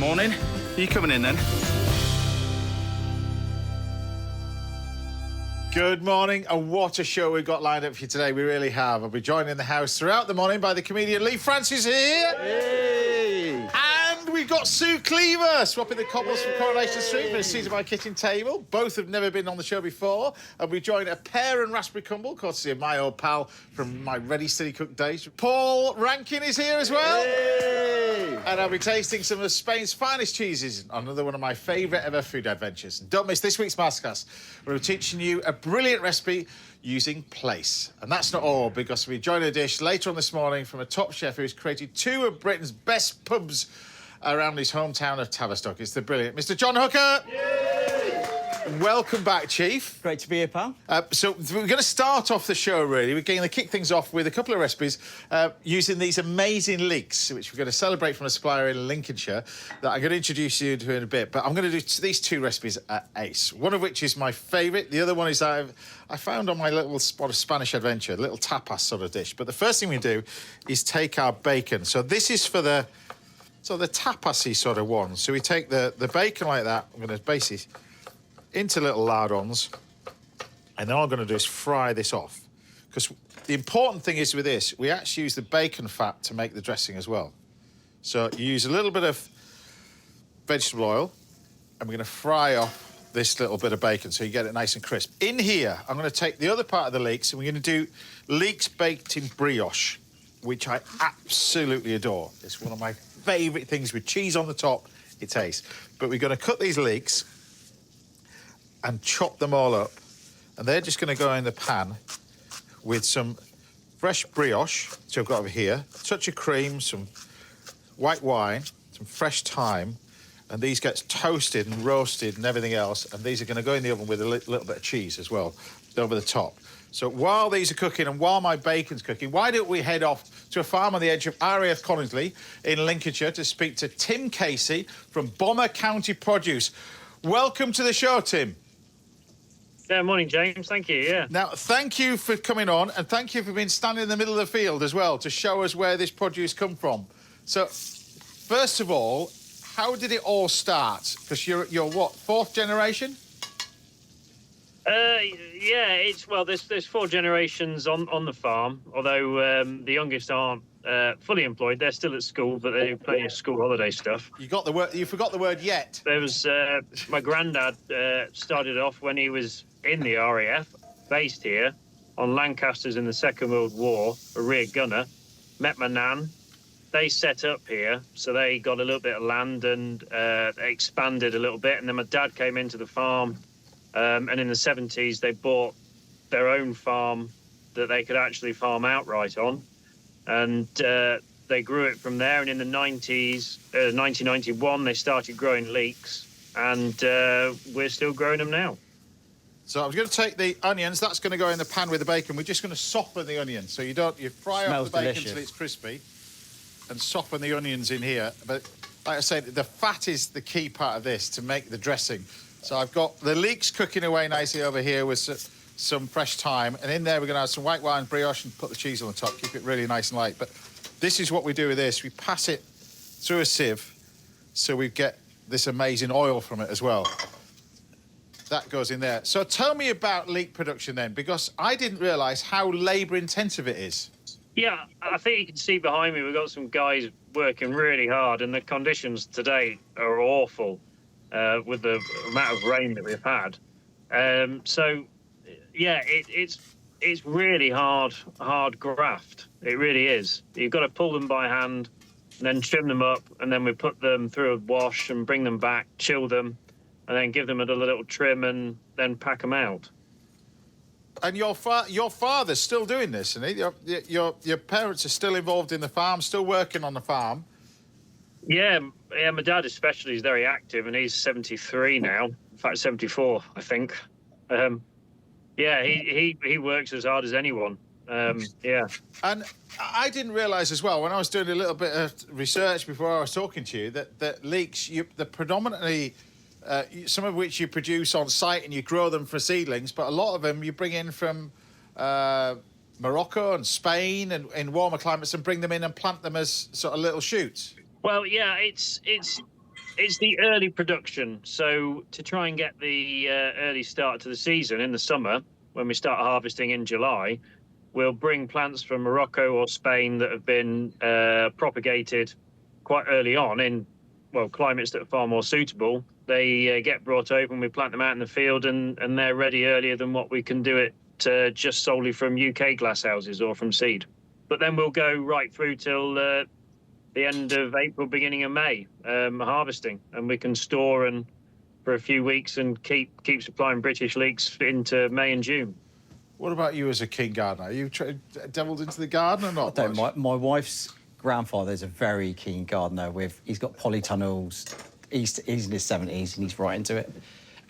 Morning. Are you coming in then? Good morning, and what a show we've got lined up for you today. We really have. I'll be joined in the house throughout the morning by the comedian Leigh Francis here. Hey! And we've got Sue Cleaver swapping the cobbles from Coronation Street for a seat at my kitchen table. Both have never been on the show before. And we join a pear and raspberry crumble, courtesy of my old pal from my ready steady cook days. Paul Rankin is here as well. Hey! And I'll be tasting some of Spain's finest cheeses on another one of my favourite ever food adventures. And don't miss this week's masterclass. We're teaching you a brilliant recipe using plaice. And that's not all, because we join a dish later on this morning from a top chef who's created two of Britain's best pubs around his hometown of Tavistock. It's the brilliant Mr. John Hooker. Yay! Welcome back, Chief. Great to be here, pal. So we're going to start off the show, really. We're going to kick things off with a couple of recipes using these amazing leeks, which we're going to celebrate from a supplier in Lincolnshire that I'm going to introduce you to in a bit. But I'm going to do these two recipes at ace, one of which is my favourite. The other one is I found on my little spot of Spanish adventure, a little tapas sort of dish. But the first thing we do is take our bacon. So this is for the tapasy sort of one. So we take the bacon like that. I'm going to basically into little lardons, and then all I'm going to do is fry this off. Because the important thing is with this, we actually use the bacon fat to make the dressing as well. So you use a little bit of vegetable oil, and we're going to fry off this little bit of bacon so you get it nice and crisp. In here, I'm going to take the other part of the leeks, and we're going to do leeks baked in brioche, which I absolutely adore. It's one of my favourite things with cheese on the top. It tastes. But we're going to cut these leeks and chop them all up. And they're just going to go in the pan with some fresh brioche, which I've got over here, a touch of cream, some white wine, some fresh thyme, and these get toasted and roasted and everything else, and these are going to go in the oven with a little bit of cheese as well over the top. So while these are cooking and while my bacon's cooking, why don't we head off to a farm on the edge of RAF Coningsby in Lincolnshire to speak to Tim Casey from Bomber County Produce. Welcome to the show, Tim. Yeah, morning, James. Thank you, yeah. Now, thank you for coming on, and thank you for being standing in the middle of the field as well to show us where this produce come from. So, first of all, how did it all start? Because you're what, fourth generation? Yeah, there's four generations on the farm, although the youngest aren't fully employed. They're still at school, but they do plenty of school holiday stuff. You forgot the word yet. There was my granddad started off when he was in the RAF, based here on Lancasters in the Second World War, a rear gunner. Met my nan. They set up here, so they got a little bit of land and expanded a little bit. And then my dad came into the farm, and in the 70s they bought their own farm that they could actually farm outright on. And they grew it from there. And in the 90s, 1991, they started growing leeks, and we're still growing them now. So I was going to take the onions. That's going to go in the pan with the bacon. We're just going to soften the onions. So you fry up the bacon delicious. until it's crispy and soften the onions in here. But like I said, the fat is the key part of this to make the dressing. So I've got the leeks cooking away nicely over here with some fresh thyme. And in there, we're going to add some white wine, brioche, and put the cheese on the top. Keep it really nice and light. But this is what we do with this. We pass it through a sieve so we get this amazing oil from it as well. That goes in there. So tell me about leek production then, because I didn't realise how labour-intensive it is. Yeah, I think you can see behind me we've got some guys working really hard, and the conditions today are awful with the amount of rain that we've had. So, yeah, it's really hard graft. It really is. You've got to pull them by hand and then trim them up, and then we put them through a wash and bring them back, chill them, and then give them a little trim and then pack them out. And your father's still doing this, isn't he? Your parents are still involved in the farm, still working on the farm. Yeah, my dad especially is very active, and he's 73 now. In fact, 74, I think. Yeah, he works as hard as anyone. Yeah. And I didn't realise as well, when I was doing a little bit of research before I was talking to you, that leeks, they're predominantly... some of which you produce on site and you grow them for seedlings, but a lot of them you bring in from Morocco and Spain and in warmer climates and bring them in and plant them as sort of little shoots. Well, yeah, it's It's the early production. So to try and get the early start to the season in the summer, when we start harvesting in July, we'll bring plants from Morocco or Spain that have been propagated quite early on in, well, climates that are far more suitable. They get brought over and we plant them out in the field, and they're ready earlier than what we can do it just solely from UK glasshouses or from seed. But then we'll go right through till the end of April, beginning of May, harvesting, and we can store and for a few weeks and keep supplying British leeks into May and June. What about you as a keen gardener? Are you devilled into the garden or not? I don't. My wife's grandfather is a very keen gardener. He's got polytunnels. He's in his 70s and he's right into it.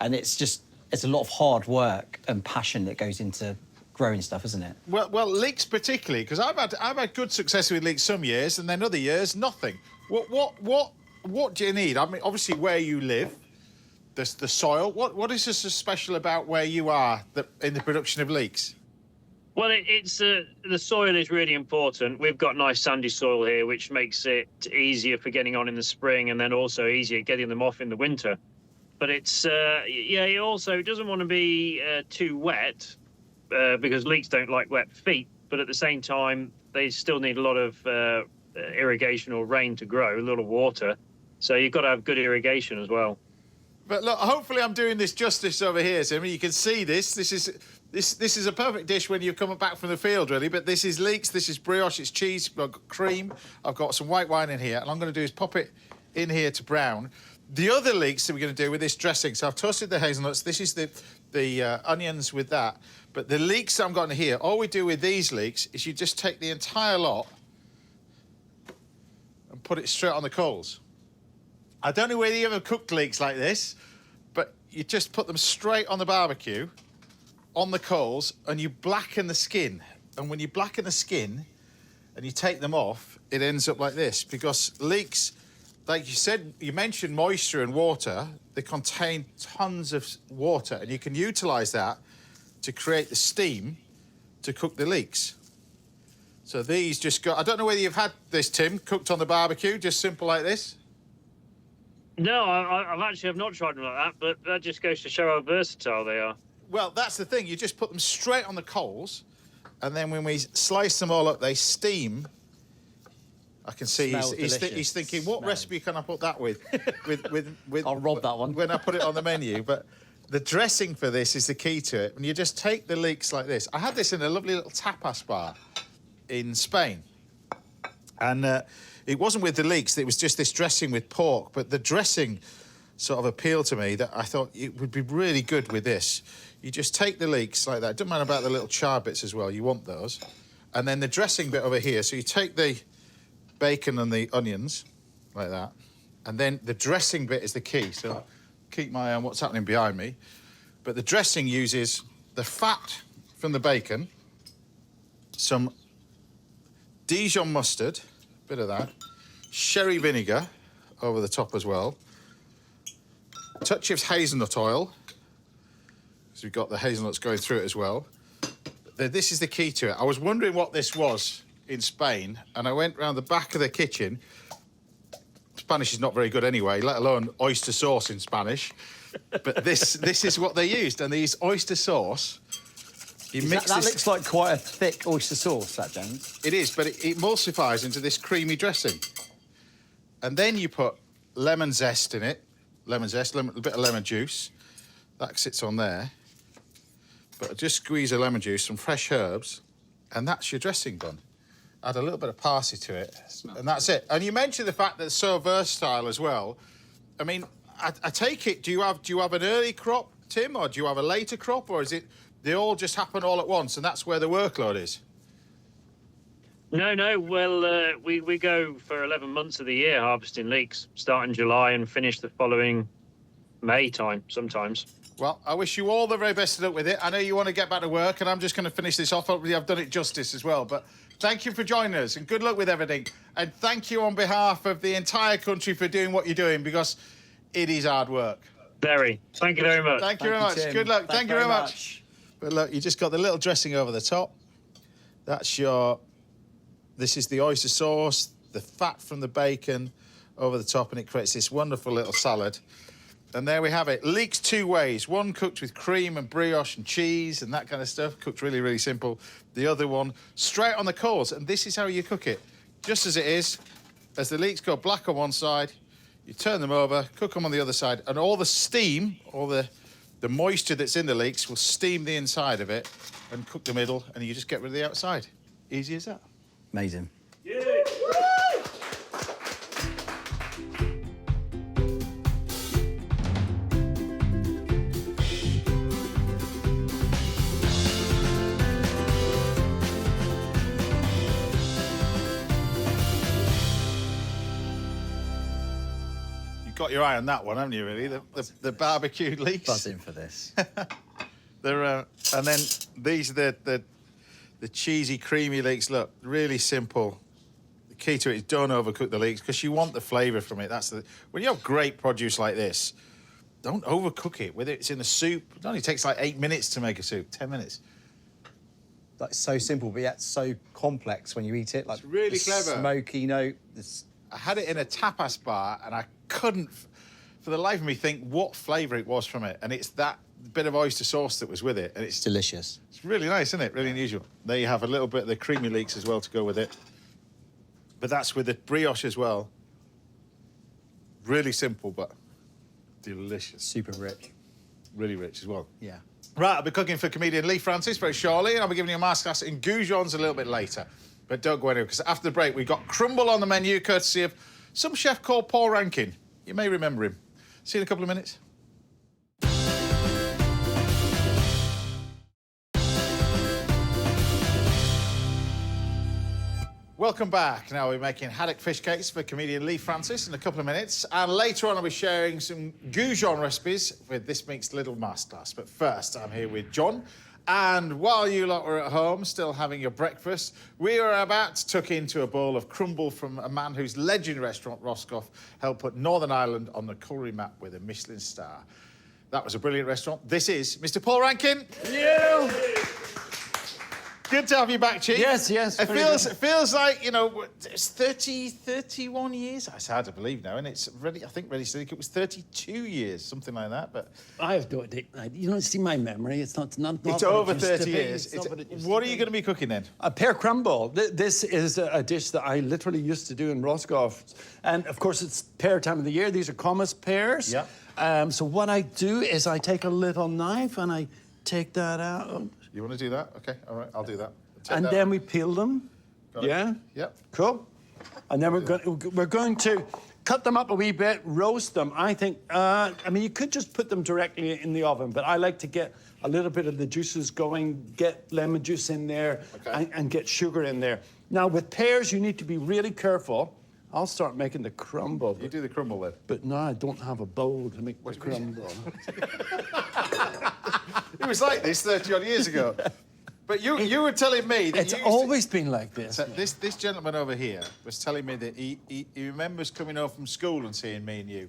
And it's a lot of hard work and passion that goes into growing stuff, isn't it? Well, leeks particularly, because I've had good success with leeks some years, and then other years nothing. What do you need? I mean, obviously where you live, the soil. What is so special about where you are in the production of leeks? Well, it's the soil is really important. We've got nice sandy soil here, which makes it easier for getting on in the spring, and then also easier getting them off in the winter. But it's it doesn't want to be too wet. Because leeks don't like wet feet, but at the same time, they still need a lot of irrigation or rain to grow, a lot of water. So you've got to have good irrigation as well. But look, hopefully I'm doing this justice over here, Tim. You can see this. This is a perfect dish when you're coming back from the field, really. But this is leeks, this is brioche, it's cheese, I've got cream, I've got some white wine in here, and I'm going to do is pop it in here to brown. The other leeks that we're going to do with this dressing, so I've toasted the hazelnuts. This is the onions with that. But the leeks that I've got in here, all we do with these leeks is you just take the entire lot and put it straight on the coals. I don't know whether you ever cooked leeks like this, but you just put them straight on the barbecue, on the coals, and you blacken the skin. And when you blacken the skin and you take them off, it ends up like this, because leeks, like you said, you mentioned moisture and water. They contain tons of water, and you can utilise that to create the steam to cook the leeks. So these just go... I don't know whether you've had this, Tim, cooked on the barbecue, just simple like this? No, I've not tried them like that, but that just goes to show how versatile they are. Well, that's the thing. You just put them straight on the coals, and then when we slice them all up, they steam. I can see he's thinking, what recipe can I put that with? with I'll rob that one. When I put it on the menu. But the dressing for this is the key to it. And you just take the leeks like this. I had this in a lovely little tapas bar in Spain. And it wasn't with the leeks. It was just this dressing with pork. But the dressing sort of appealed to me that I thought it would be really good with this. You just take the leeks like that. It doesn't matter about the little char bits as well. You want those. And then the dressing bit over here. So you take the bacon and the onions like that. And then the dressing bit is the key. So keep my eye on what's happening behind me. But the dressing uses the fat from the bacon, some Dijon mustard, bit of that, sherry vinegar over the top as well, a touch of hazelnut oil, because we've got the hazelnuts going through it as well. This is the key to it. I was wondering what this was in Spain, and I went round the back of the kitchen. Spanish is not very good anyway, let alone oyster sauce in Spanish. But this is what they used, and these oyster sauce... That looks like quite a thick oyster sauce, that, James. It is, but it emulsifies into this creamy dressing. And then you put lemon zest in it. A bit of lemon juice. That sits on there. But just squeeze a lemon juice, some fresh herbs, and that's your dressing done. Add a little bit of parsley to it, and that's it. And you mentioned the fact that it's so versatile as well. I mean, I take it, do you have an early crop, Tim, or do you have a later crop, or is it they all just happen all at once, and that's where the workload is? No. Well, we go for 11 months of the year harvesting leeks, start in July and finish the following May time sometimes. Well, I wish you all the very best of luck with it. I know you want to get back to work, and I'm just going to finish this off. Hopefully I've done it justice as well. But thank you for joining us, and good luck with everything. And thank you on behalf of the entire country for doing what you're doing, because it is hard work. Very. Thank you very much. Thank you very much. Tim. Good luck. Thank you very much. But look, you just got the little dressing over the top. That's this is the oyster sauce, the fat from the bacon, over the top, and it creates this wonderful little salad. And there we have it. Leeks two ways. One cooked with cream and brioche and cheese and that kind of stuff. Cooked really, really simple. The other one straight on the coals. And this is how you cook it. Just as it is. As the leeks go black on one side, you turn them over, cook them on the other side, and all the steam, all the moisture that's in the leeks will steam the inside of it and cook the middle, and you just get rid of the outside. Easy as that. Amazing. Got your eye on that one, haven't you, really? The barbecued leeks. Buzzing for this. They're, and then these are the cheesy, creamy leeks. Look, really simple. The key to it is don't overcook the leeks because you want the flavour from it. When you have great produce like this, don't overcook it. Whether it's in a soup, it only takes like 8 minutes to make a soup, 10 minutes. Like so simple, but yet so complex when you eat it. Like it's really clever. Smoky note. I had it in a tapas bar and I couldn't, for the life of me, think what flavour it was from it. And it's that bit of oyster sauce that was with it. And it's Delicious. It's really nice, isn't it? Really unusual. There you have a little bit of the creamy leeks as well to go with it. But that's with the brioche as well. Really simple, but delicious. Super rich. Really rich as well. Yeah. Right, I'll be cooking for comedian Leigh Francis very shortly, and I'll be giving you a masterclass in goujons a little bit later. But don't go anywhere, because after the break, we've got crumble on the menu, courtesy of some chef called Paul Rankin. You may remember him. See you in a couple of minutes. Welcome back. Now we're making haddock fish cakes for comedian Leigh Francis in a couple of minutes. And later on, I'll be sharing some goujon recipes with this week's little masterclass. But first, I'm here with John. And while you lot were at home, still having your breakfast, we were about to tuck into a bowl of crumble from a man whose legend restaurant, Roscoff, helped put Northern Ireland on the culinary map with a Michelin star. That was a brilliant restaurant. This is Mr. Paul Rankin. Yeah. Good to have you back, Chief. Yes, yes. It feels like, you know, it's 31 years. It's hard to believe now, and it's ready. I think ready to think it was 32 years, something like that. But I have no idea. You don't see my memory. It's not it's over 30 years. What are you going to be cooking then? A pear crumble. This is a dish that I literally used to do in Roscoff, and of course it's pear time of the year. These are Comus pears. Yeah. So what I do is I take a little knife and I take that out. You want to do that? Okay, all right, I'll do that. And then we peel them. Yeah? Yep. Cool. And then we're going to cut them up a wee bit, roast them. I think, I mean, you could just put them directly in the oven, but I like to get a little bit of the juices going, get lemon juice in there, and get sugar in there. Now, with pears, you need to be really careful. I'll start making the crumble. You do the crumble then. But now I don't have a bowl to make the crumble. It was like this 30-odd years ago. But you were telling me that It's always been like this. So this gentleman over here was telling me that he remembers coming home from school and seeing me and you.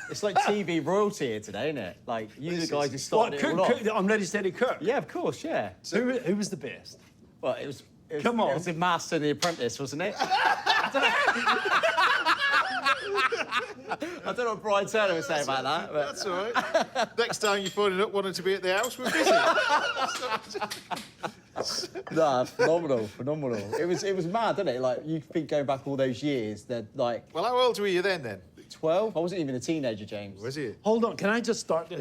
It's like TV royalty here today, isn't it? Like, you the guys who started it all off. I'm Ready, Steady, Cook? Yeah, of course, yeah. So, who was the best? Well, it was Come on. It was the Master and the Apprentice, wasn't it? I don't know what Brian Turner would say about that. But... That's all right. Next time you're phoning up wanting to be at the house, we're busy. Nah, phenomenal. It was mad, didn't it? Like, you think going back all those years, that like... Well, how old were you then? 12? I wasn't even a teenager, James. Was you? Hold on, can I just start this?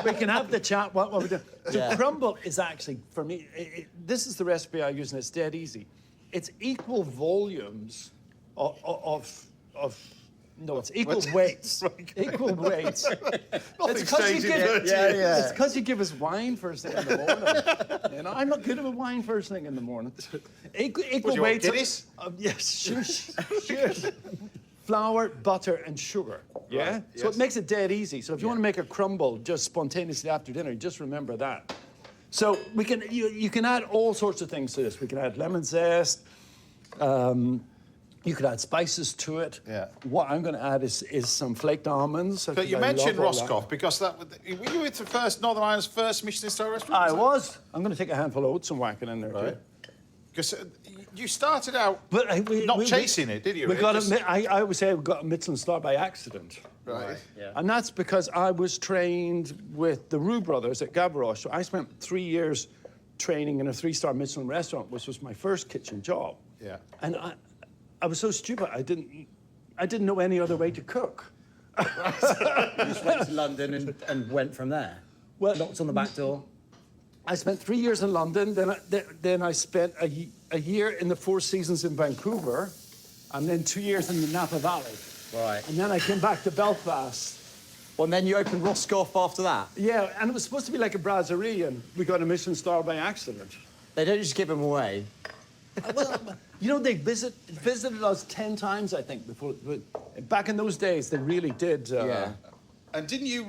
We can have the chat while we're doing. So crumble is actually, for me, this is the recipe I use, and it's dead easy. It's equal volumes it's equal weights. Equal weights. Nothing's changing. It's because you give us wine first thing in the morning. You know, I'm not good at wine first thing in the morning. Equal weights. Guinness? Yes, sure. Flour, butter, and sugar. Yeah? Right, So it makes it dead easy. So if you want to make a crumble just spontaneously after dinner, just remember that. So we can you can add all sorts of things to this. We can add lemon zest. You could add spices to it. Yeah. What I'm going to add is some flaked almonds. But you mentioned Roscoff because were you at the Northern Ireland's first Michelin star restaurant? I was. I'm going to take a handful of oats and whack it in there Right. too. Because you started out But not chasing it, did you? We Rick? got Just- I would say we got a Michelin star by accident. Right. Yeah. And that's because I was trained with the Roux brothers at Gavroche. So I spent 3 years training in a 3-star Michelin restaurant, which was my first kitchen job. Yeah. And I was so stupid, I didn't know any other way to cook. You just went to London and went from there. Well, Knocked on the back door. I spent 3 years in London, then I spent a year in the Four Seasons in Vancouver, and then 2 years in the Napa Valley. Right. And then I came back to Belfast. Well, and then you opened Roscoff after that. Yeah, and it was supposed to be like a brasserie, and we got a Michelin star by accident. They don't just give them away. Well, you know, they visited us 10 times, I think, before. Back in those days, they really did. Yeah. And didn't you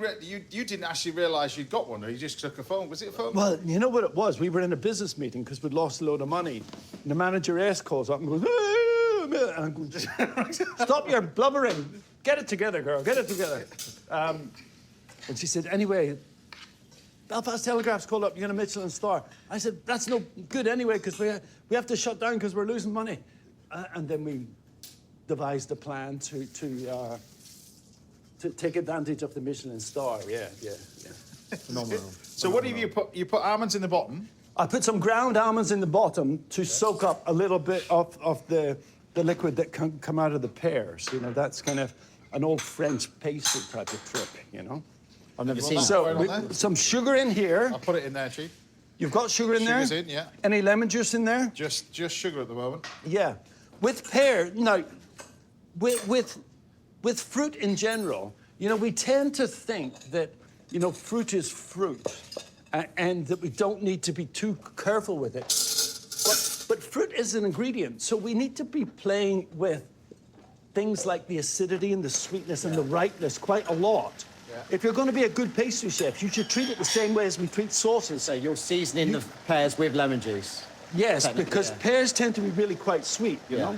didn't actually realise you'd got one, or you just took a phone? Was it a phone? Well, you know what it was? We were in a business meeting because we'd lost a load of money. And the manageress calls up and goes, and I'm going, stop your blubbering. Get it together, girl. Get it together. And she said, anyway, Belfast Telegraph's called up. You're going to Michelin star. I said, that's no good anyway because we have to shut down because we're losing money. And then we devised a plan to take advantage of the Michelin star. Yeah. Phenomenal. So what have you put? You put almonds in the bottom. I put some ground almonds in the bottom to soak up a little bit of the liquid that can come out of the pears. You know, that's kind of an old French pastry type of trick, you know. I've never seen that. So, Right on there. some sugar in here. I'll put it in there, Chief. You've got sugar in there? Sugar's in, yeah. Any lemon juice in there? Just sugar at the moment. Yeah. With pear, now, with fruit in general, you know, we tend to think that, you know, fruit is fruit and that we don't need to be too careful with it. But fruit is an ingredient, so we need to be playing with things like the acidity and the sweetness and the ripeness quite a lot. Yeah. If you're going to be a good pastry chef, you should treat it the same way as we treat sauces. So you're seasoning the pears with lemon juice. Yes, Technically, because yeah. pears tend to be really quite sweet, you Yeah.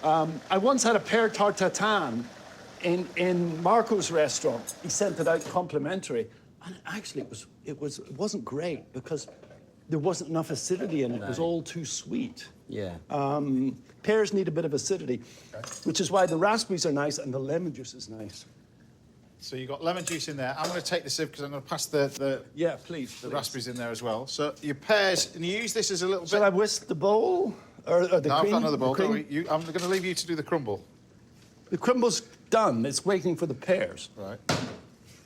know? I once had a pear tarte tatin in Marco's restaurant. He sent it out complimentary. And actually, it wasn't great because there wasn't enough acidity in it. It was all too sweet. Yeah. Pears need a bit of acidity, which is why the raspberries are nice and the lemon juice is nice. So you've got lemon juice in there. I'm going to take the sieve because I'm going to pass the Yeah, please. raspberries in there as well. So your pears, and you use this as a little Shall bit... I whisk the bowl? Or the No, cream? I've got another bowl. The cream? Don't worry. I'm going to leave you to do the crumble. The crumble's done. It's waiting for the pears. Right.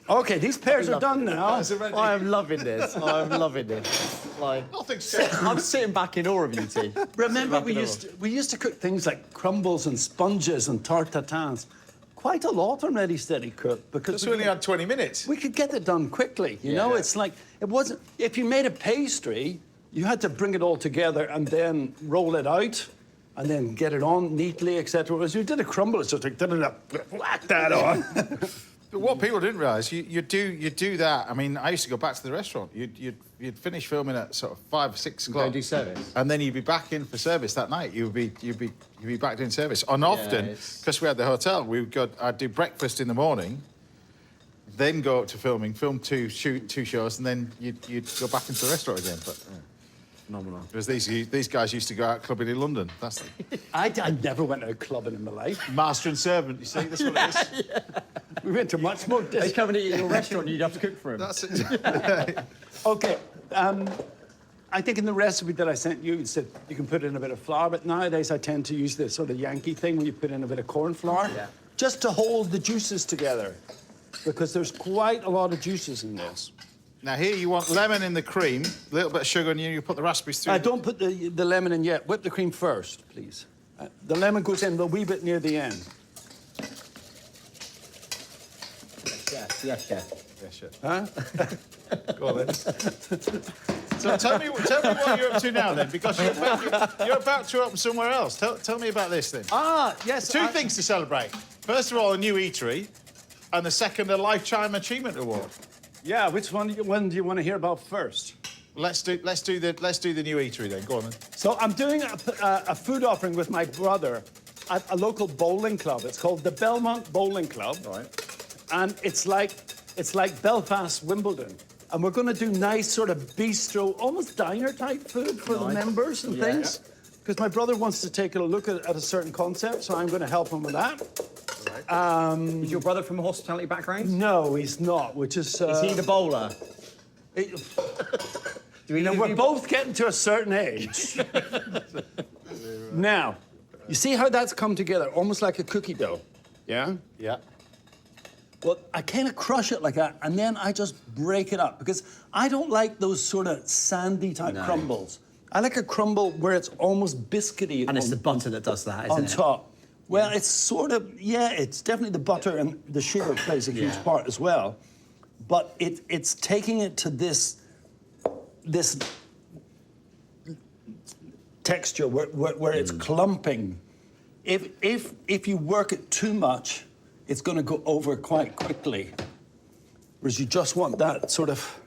Okay, these pears are done now. I am loving this. I'm loving this. Like, Nothing's set. I'm sitting back in awe of you two. Remember, we used to cook things like crumbles and sponges and tarte tatins quite a lot on Ready Steady Cook because Just only had 20 minutes. we could get it done quickly. You know, Yeah. it's like it wasn't. If you made a pastry, you had to bring it all together and then roll it out. And then get it on neatly, etc. Whereas you did a crumble, it's just like whack that on. But what people didn't realise, you do that. I mean, I used to go back to the restaurant. You'd finish filming at sort of 5 or 6 o'clock. Go do service. And then you'd be back in for service that night. You'd be back doing service. And often, it's- because we had the hotel, I'd do breakfast in the morning, then go up to filming, film two shows, and then you'd go back into the restaurant again. But Phenomenal. because these guys used to go out clubbing in London. That's I never went out clubbing in my life. master and servant. You see, that's what it is. We went to much more They distant. come and eat in your restaurant, you'd have to cook for them. That's it. Okay. I think in the recipe that I sent you, it said you can put in a bit of flour, but nowadays I tend to use this sort of Yankee thing where you put in a bit of corn flour, Yeah. just to hold the juices together, because there's quite a lot of juices in this. Now here you want lemon in the cream, a little bit of sugar, and you put the raspberries through. Don't put the lemon in yet. Whip the cream first, please. The lemon goes in a wee bit near the end. Yes. Yeah, sure. Huh? Go on then. So tell me what you're up to now then, because you're about to open somewhere else. Tell me about this then. Ah, yes. Two things to celebrate. First of all, a new eatery, and the second, a Lifetime Achievement Award. Yeah, which one do you want to hear about first? Let's do the new eatery then. Go on then. So I'm doing a food offering with my brother at a local bowling club. It's called the Belmont Bowling Club. Right. And it's like Belfast, Wimbledon. And we're going to do nice sort of bistro, almost diner type food for the members and things. because my brother wants to take a look at a certain concept, so I'm going to help him with that. Is your brother from a hospitality background? No, he's not, which is... Is he the bowler? We're both getting to a certain age. Now, you see how that's come together, almost like a cookie dough, yeah? Yeah. Well, I kind of crush it like that, and then I just break it up, because I don't like those sort of sandy type crumbles. I like a crumble where it's almost biscuity. And it's the butter that does that, isn't it? On top. Well, it's sort of, yeah, it's definitely the butter, and the sugar plays a huge part as well. But it's taking it to this texture where it's clumping. If you work it too much, it's going to go over quite quickly. Whereas you just want that sort of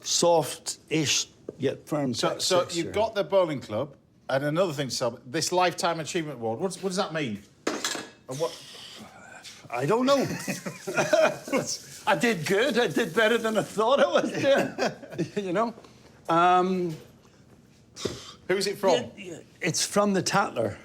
soft-ish yet firm So texture. you've got the bowling club, and another thing, Sub, this Lifetime Achievement Award. What does that mean? And what? I don't know. I did good. I did better than I thought I was doing. You know? Who is it from? Yeah, it's from the Tatler.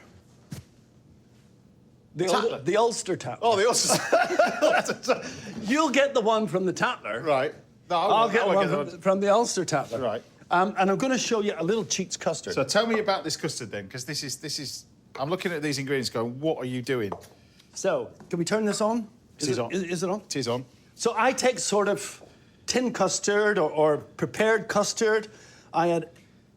The Ulster Tatler. Oh, the Ulster. You'll get the one from the Tatler. Right. No, I'll get one from the Ulster Tatler. Right. And I'm going to show you a little cheats custard. So tell me about this custard then, because this is. I'm looking at these ingredients, going, what are you doing? So, can we turn this on? It is on. Is it on? It is on. So I take sort of tin custard or prepared custard. I add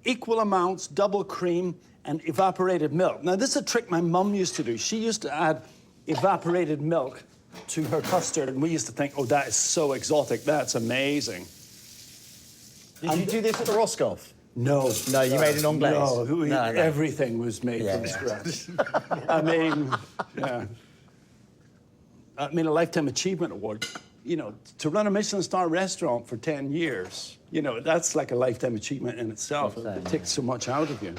equal amounts, double cream, and evaporated milk. Now, this is a trick my mum used to do. She used to add evaporated milk to her custard, and we used to think, oh, that is so exotic. That's amazing. Did you do this at the Roscoff? No. No, you made an anglaise? No, everything was made from scratch. I mean, yeah. I mean, a Lifetime Achievement Award, you know, to run a Michelin star restaurant for 10 years, you know, that's like a lifetime achievement in itself. It takes so much out of you.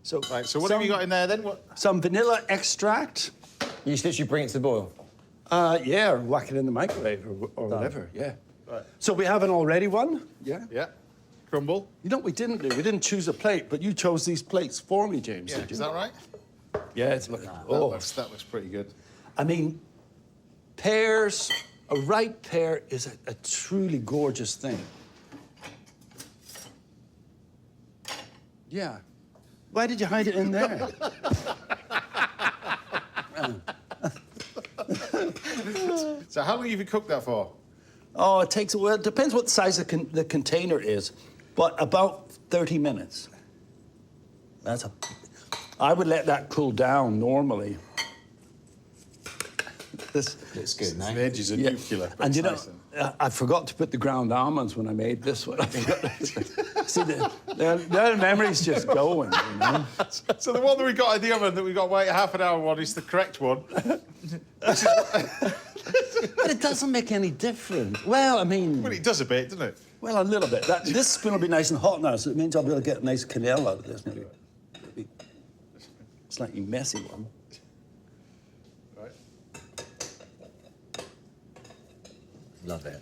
So, Right, so what have you got in there then? What? Some vanilla extract. You just literally bring it to the boil? Yeah, or whack it in the microwave or whatever, yeah. Right. So we have an already one? Yeah. Yeah. Crumble. You know what we didn't do? We didn't choose a plate, but you chose these plates for me, James. Yeah, did you? is that right? Yeah, it's looking... That looks pretty good. I mean, pears, a ripe pear is a truly gorgeous thing. Yeah. Why did you hide it in there? So how long have you cooked that for? Oh, it takes, well, it depends what size the container is, but about 30 minutes. I would let that cool down normally. It's good, no? The edges are nuclear. And you know, I forgot to put the ground almonds when I made this one. See, the memory's just going, you know? So the one that we got in the oven that we got to wait half an hour on is the correct one. But it doesn't make any difference. Well, I mean... Well, it does a bit, doesn't it? Well, a little bit. This spoon will be nice and hot now, so it means I'll be able to get a nice canal out of this. Maybe a slightly messy one. Right. Love it.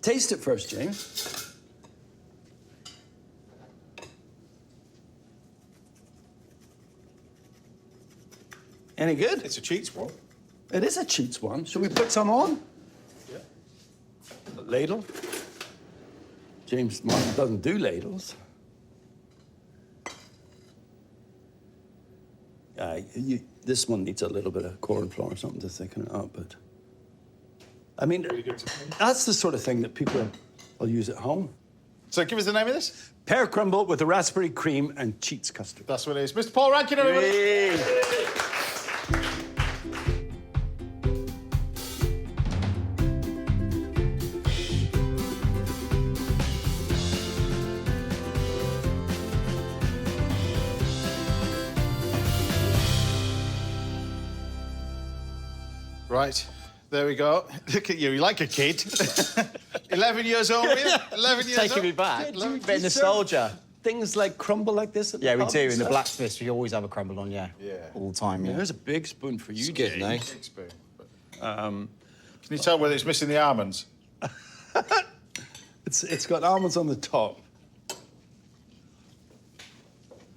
Taste it first, James. Any good? It's a cheats one. It is a cheats one. Should we put some on? Yeah. A ladle? James Martin doesn't do ladles. This one needs a little bit of corn flour or something to thicken it up, but... I mean, that's the sort of thing that people will use at home. So give us the name of this. Pear crumble with the raspberry cream and cheats custard. That's what it is. Mr. Paul Rankin, everybody. Hey. Right, there we go. Look at you, you're like a kid. 11 years old, really? 11 years old? Taking me back. Yeah, Bit of nostalgia. Things like crumble like this at the Yeah, we pub do. and In the stuff? blacksmiths, we always have a crumble on, yeah. Yeah. All the time, yeah. There's a big spoon for you, good, James. no? Big spoon. Can you tell whether it's missing the almonds? It's got almonds on the top.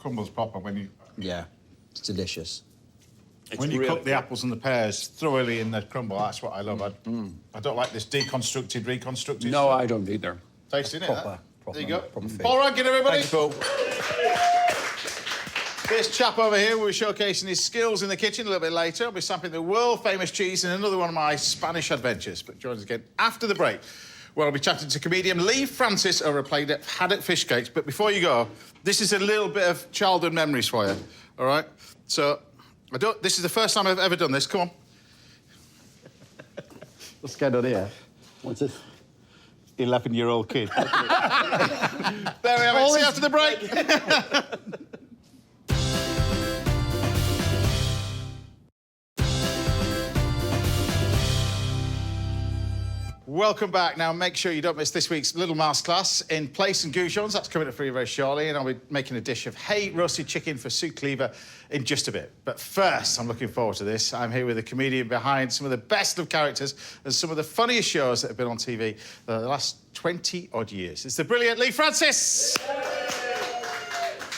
crumbles proper when you Yeah, it's delicious. cook the apples and the pears thoroughly in the crumble. That's what I love. I don't like this deconstructed, reconstructed. No, stuff. I don't either. Tasty, innit? Proper, There you go. proper food. Paul Rankin, everybody. Thanks, Paul. This chap over here will be showcasing his skills in the kitchen a little bit later. I'll be sampling the world-famous cheese in another one of my Spanish adventures. But join us again after the break, where I'll be chatting to comedian Leigh Francis over a plate at Haddock Fish Cakes. But before you go, this is a little bit of childhood memories for you, all right? So, this is the first time I've ever done this. Come on. What's going on here? What's this? 11-year-old kid. There we have it. See you after the break. Welcome back. Now, make sure you don't miss this week's little masterclass in Place and Goujons. That's coming up for you very shortly, and I'll be making a dish of hay roasted chicken for Sue Cleaver in just a bit. But first, I'm looking forward to this. I'm here with a comedian behind some of the best of characters and some of the funniest shows that have been on TV the last 20-odd years. It's the brilliant Leigh Francis.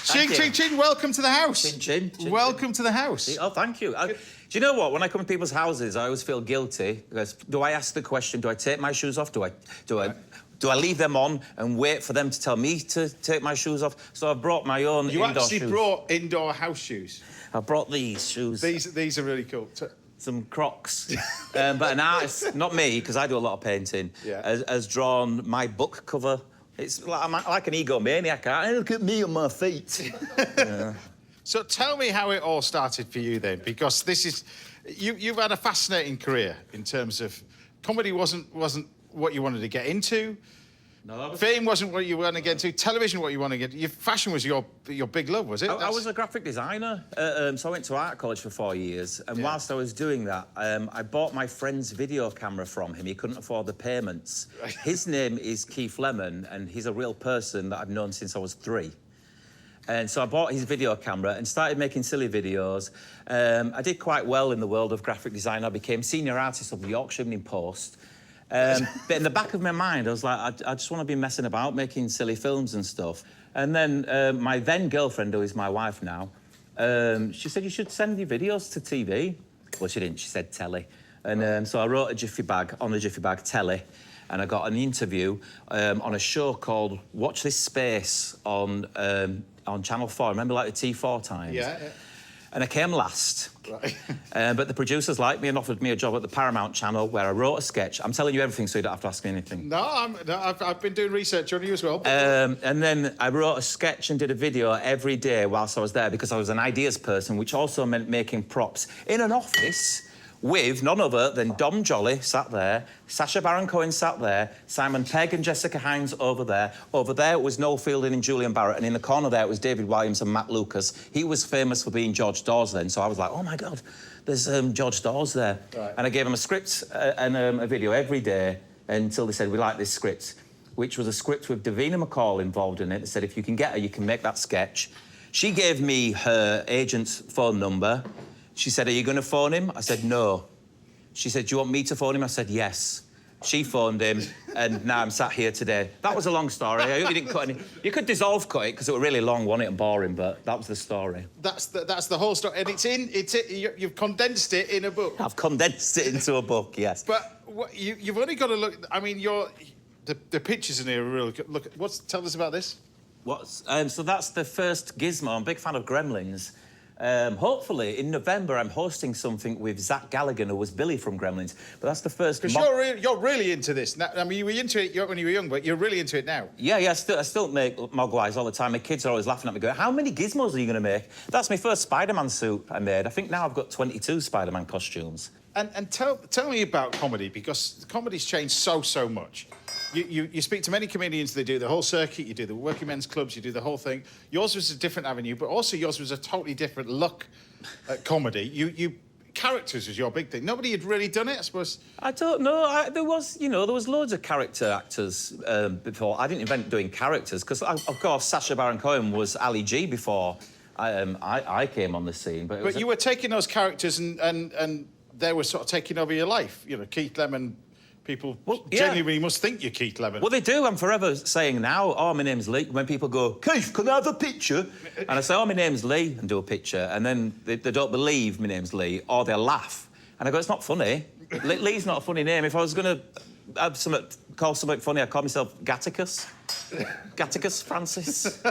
Ching, ching, ching. Welcome to the house. Chin, chin, chin, Welcome to the house. Oh, thank you. Do you know what? When I come to people's houses, I always feel guilty because do I ask the question? Do I take my shoes off? Do I leave them on and wait for them to tell me to take my shoes off? So I've brought my own You indoor actually shoes. brought indoor house shoes. I brought these shoes. These are really cool. Some Crocs. But an artist, not me, because I do a lot of painting, Yeah. has drawn my book cover. It's like, I'm like an egomaniac. Look at me on my feet. So tell me how it all started for you then, because this is you've had a fascinating career in terms of comedy wasn't what you wanted to get into. No, Fame wasn't what you wanted to get into. Television, what you wanted to get. Your fashion was your big love, was it? I was a graphic designer, so I went to art college for 4 years, and Yeah. whilst I was doing that, I bought my friend's video camera from him. He couldn't afford the payments. His name is Keith Lemon, and he's a real person that I've known since I was 3. And so I bought his video camera and started making silly videos. I did quite well in the world of graphic design. I became senior artist of the Yorkshire Evening Post. But in the back of my mind, I was like, I just want to be messing about, making silly films and stuff. And then my then girlfriend, who is my wife now, she said, you should send your videos to TV. Well, she didn't, she said telly. And so I wrote a Jiffy Bag, on a Jiffy Bag telly, and I got an interview on a show called Watch This Space on Channel 4. Remember, like the T4 times? Yeah. And I came last. Right. But the producers liked me and offered me a job at the Paramount Channel where I wrote a sketch. I'm telling you everything so you don't have to ask me anything. No, I've been doing research on you as well. And then I wrote a sketch and did a video every day whilst I was there because I was an ideas person, which also meant making props in an office with none other than Dom Jolly sat there, Sacha Baron Cohen sat there, Simon Pegg and Jessica Hines over there. Over there was Noel Fielding and Julian Barrett, and in the corner there was David Williams and Matt Lucas. He was famous for being George Dawes then, so I was like, oh my God, there's George Dawes there. Right. And I gave him a script and a video every day until they said, we like this script, which was a script with Davina McCall involved in it. They said, if you can get her, you can make that sketch. She gave me her agent's phone number. She said, are you going to phone him? I said, no. She said, do you want me to phone him? I said, yes. She phoned him, and now I'm sat here today. That was a long story. I hope you didn't cut any... You could dissolve cut it, because it was really long, wasn't it, and boring, but that was the story. That's the whole story, and you've condensed it in a book. I've condensed it into a book, yes. But you've only got to look. I mean, the pictures in here are really good. Look, tell us about this. So that's the first gizmo. I'm a big fan of Gremlins. Hopefully, in November, I'm hosting something with Zach Gallagher, who was Billy from Gremlins. But that's the first... Because you're really into this. Now, I mean, you were into it when you were young, but you're really into it now. Yeah, I still make mogwais all the time. My kids are always laughing at me, going, how many gizmos are you going to make? That's my first Spider-Man suit I made. I think now I've got 22 Spider-Man costumes. And tell me about comedy, because comedy's changed so much. You speak to many comedians, they do the whole circuit, you do the working men's clubs, you do the whole thing. Yours was a different avenue, but also yours was a totally different look at comedy. Characters was your big thing. Nobody had really done it, I suppose. I don't know. There was loads of character actors before. I didn't invent doing characters, because, of course, Sacha Baron Cohen was Ali G before I came on the scene. But you were taking those characters and they were sort of taking over your life. You know, Keith Lemon people yeah. genuinely must think you're Keith Lemon. Well, they do. I'm forever saying now, oh, my name's Leigh. When people go, Keith, can I have a picture? And I say, oh, my name's Leigh, and do a picture. And then they don't believe my name's Leigh, or they'll laugh. And I go, it's not funny. Lee's not a funny name. If I was going to call something funny, I'd call myself Gatticus. Gatticus Francis.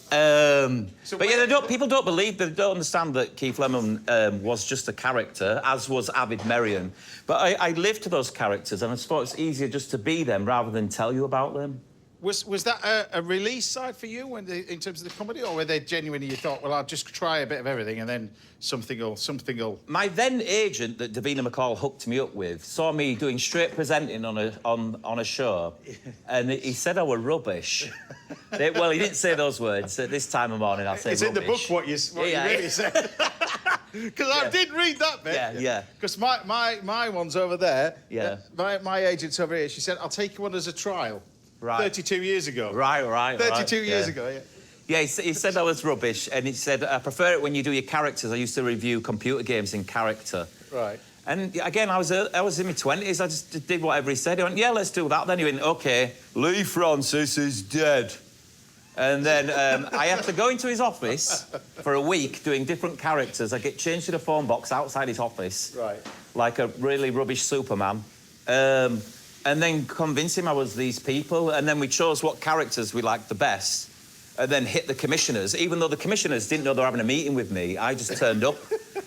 But yeah, people don't believe, they don't understand that Keith Lemon was just a character, as was Avid Merrion. But I lived to those characters, and I thought it's easier just to be them rather than tell you about them. Was that a release side for you in terms of the comedy, or were they genuinely you thought, well, I'll just try a bit of everything and then something will... My then agent that Davina McCall hooked me up with saw me doing straight presenting on a show, and he said I were rubbish. Well, he didn't say those words. At this time of morning, I'll say it's rubbish. In the book what you really said. Because I did read that bit. Yeah. Because my one's over there. Yeah. My agent's over here. She said, I'll take you on as a trial. Right. 32 years ago. Right. 32 years ago, yeah. Yeah, he said I was rubbish, and he said, I prefer it when you do your characters. I used to review computer games in character. Right. And again, I was in my 20s. I just did whatever he said. He went, yeah, let's do that. Then he went, OK, Leigh Francis is dead. And then I had to go into his office for a week doing different characters. I get changed to the phone box outside his office. Right. Like a really rubbish Superman. And then convince him I was these people. And then we chose what characters we liked the best. And then hit the commissioners. Even though the commissioners didn't know they were having a meeting with me, I just turned up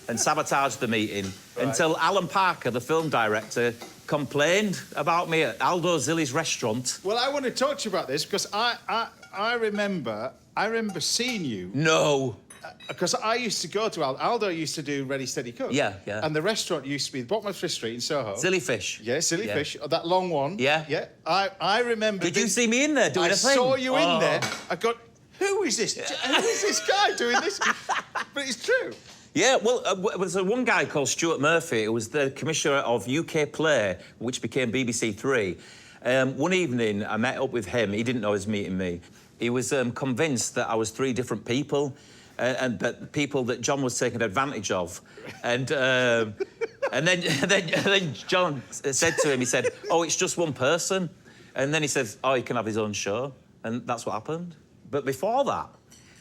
and sabotaged the meeting until Alan Parker, the film director, complained about me at Aldo Zilli's restaurant. Well, I want to talk to you about this because I remember seeing you. No. Because I used to go to Aldo used to do Ready, Steady, Cook. Yeah. And the restaurant used to be the bottom of Fifth Street in Soho. Zilly Fish. Yeah, Silly Fish. That long one. Yeah. Yeah. I remember... Did you see me in there doing a thing? I saw you in there. I got... Who is this guy doing this? But it's true. Yeah, well, there's one guy called Stuart Murphy who was the commissioner of UK Play, which became BBC Three. One evening, I met up with him. He didn't know he was meeting me. He was convinced that I was three different people, and that people that John was taking advantage of. And then John said to him, he said, oh, it's just one person. And then he said, oh, he can have his own show. And that's what happened. But before that,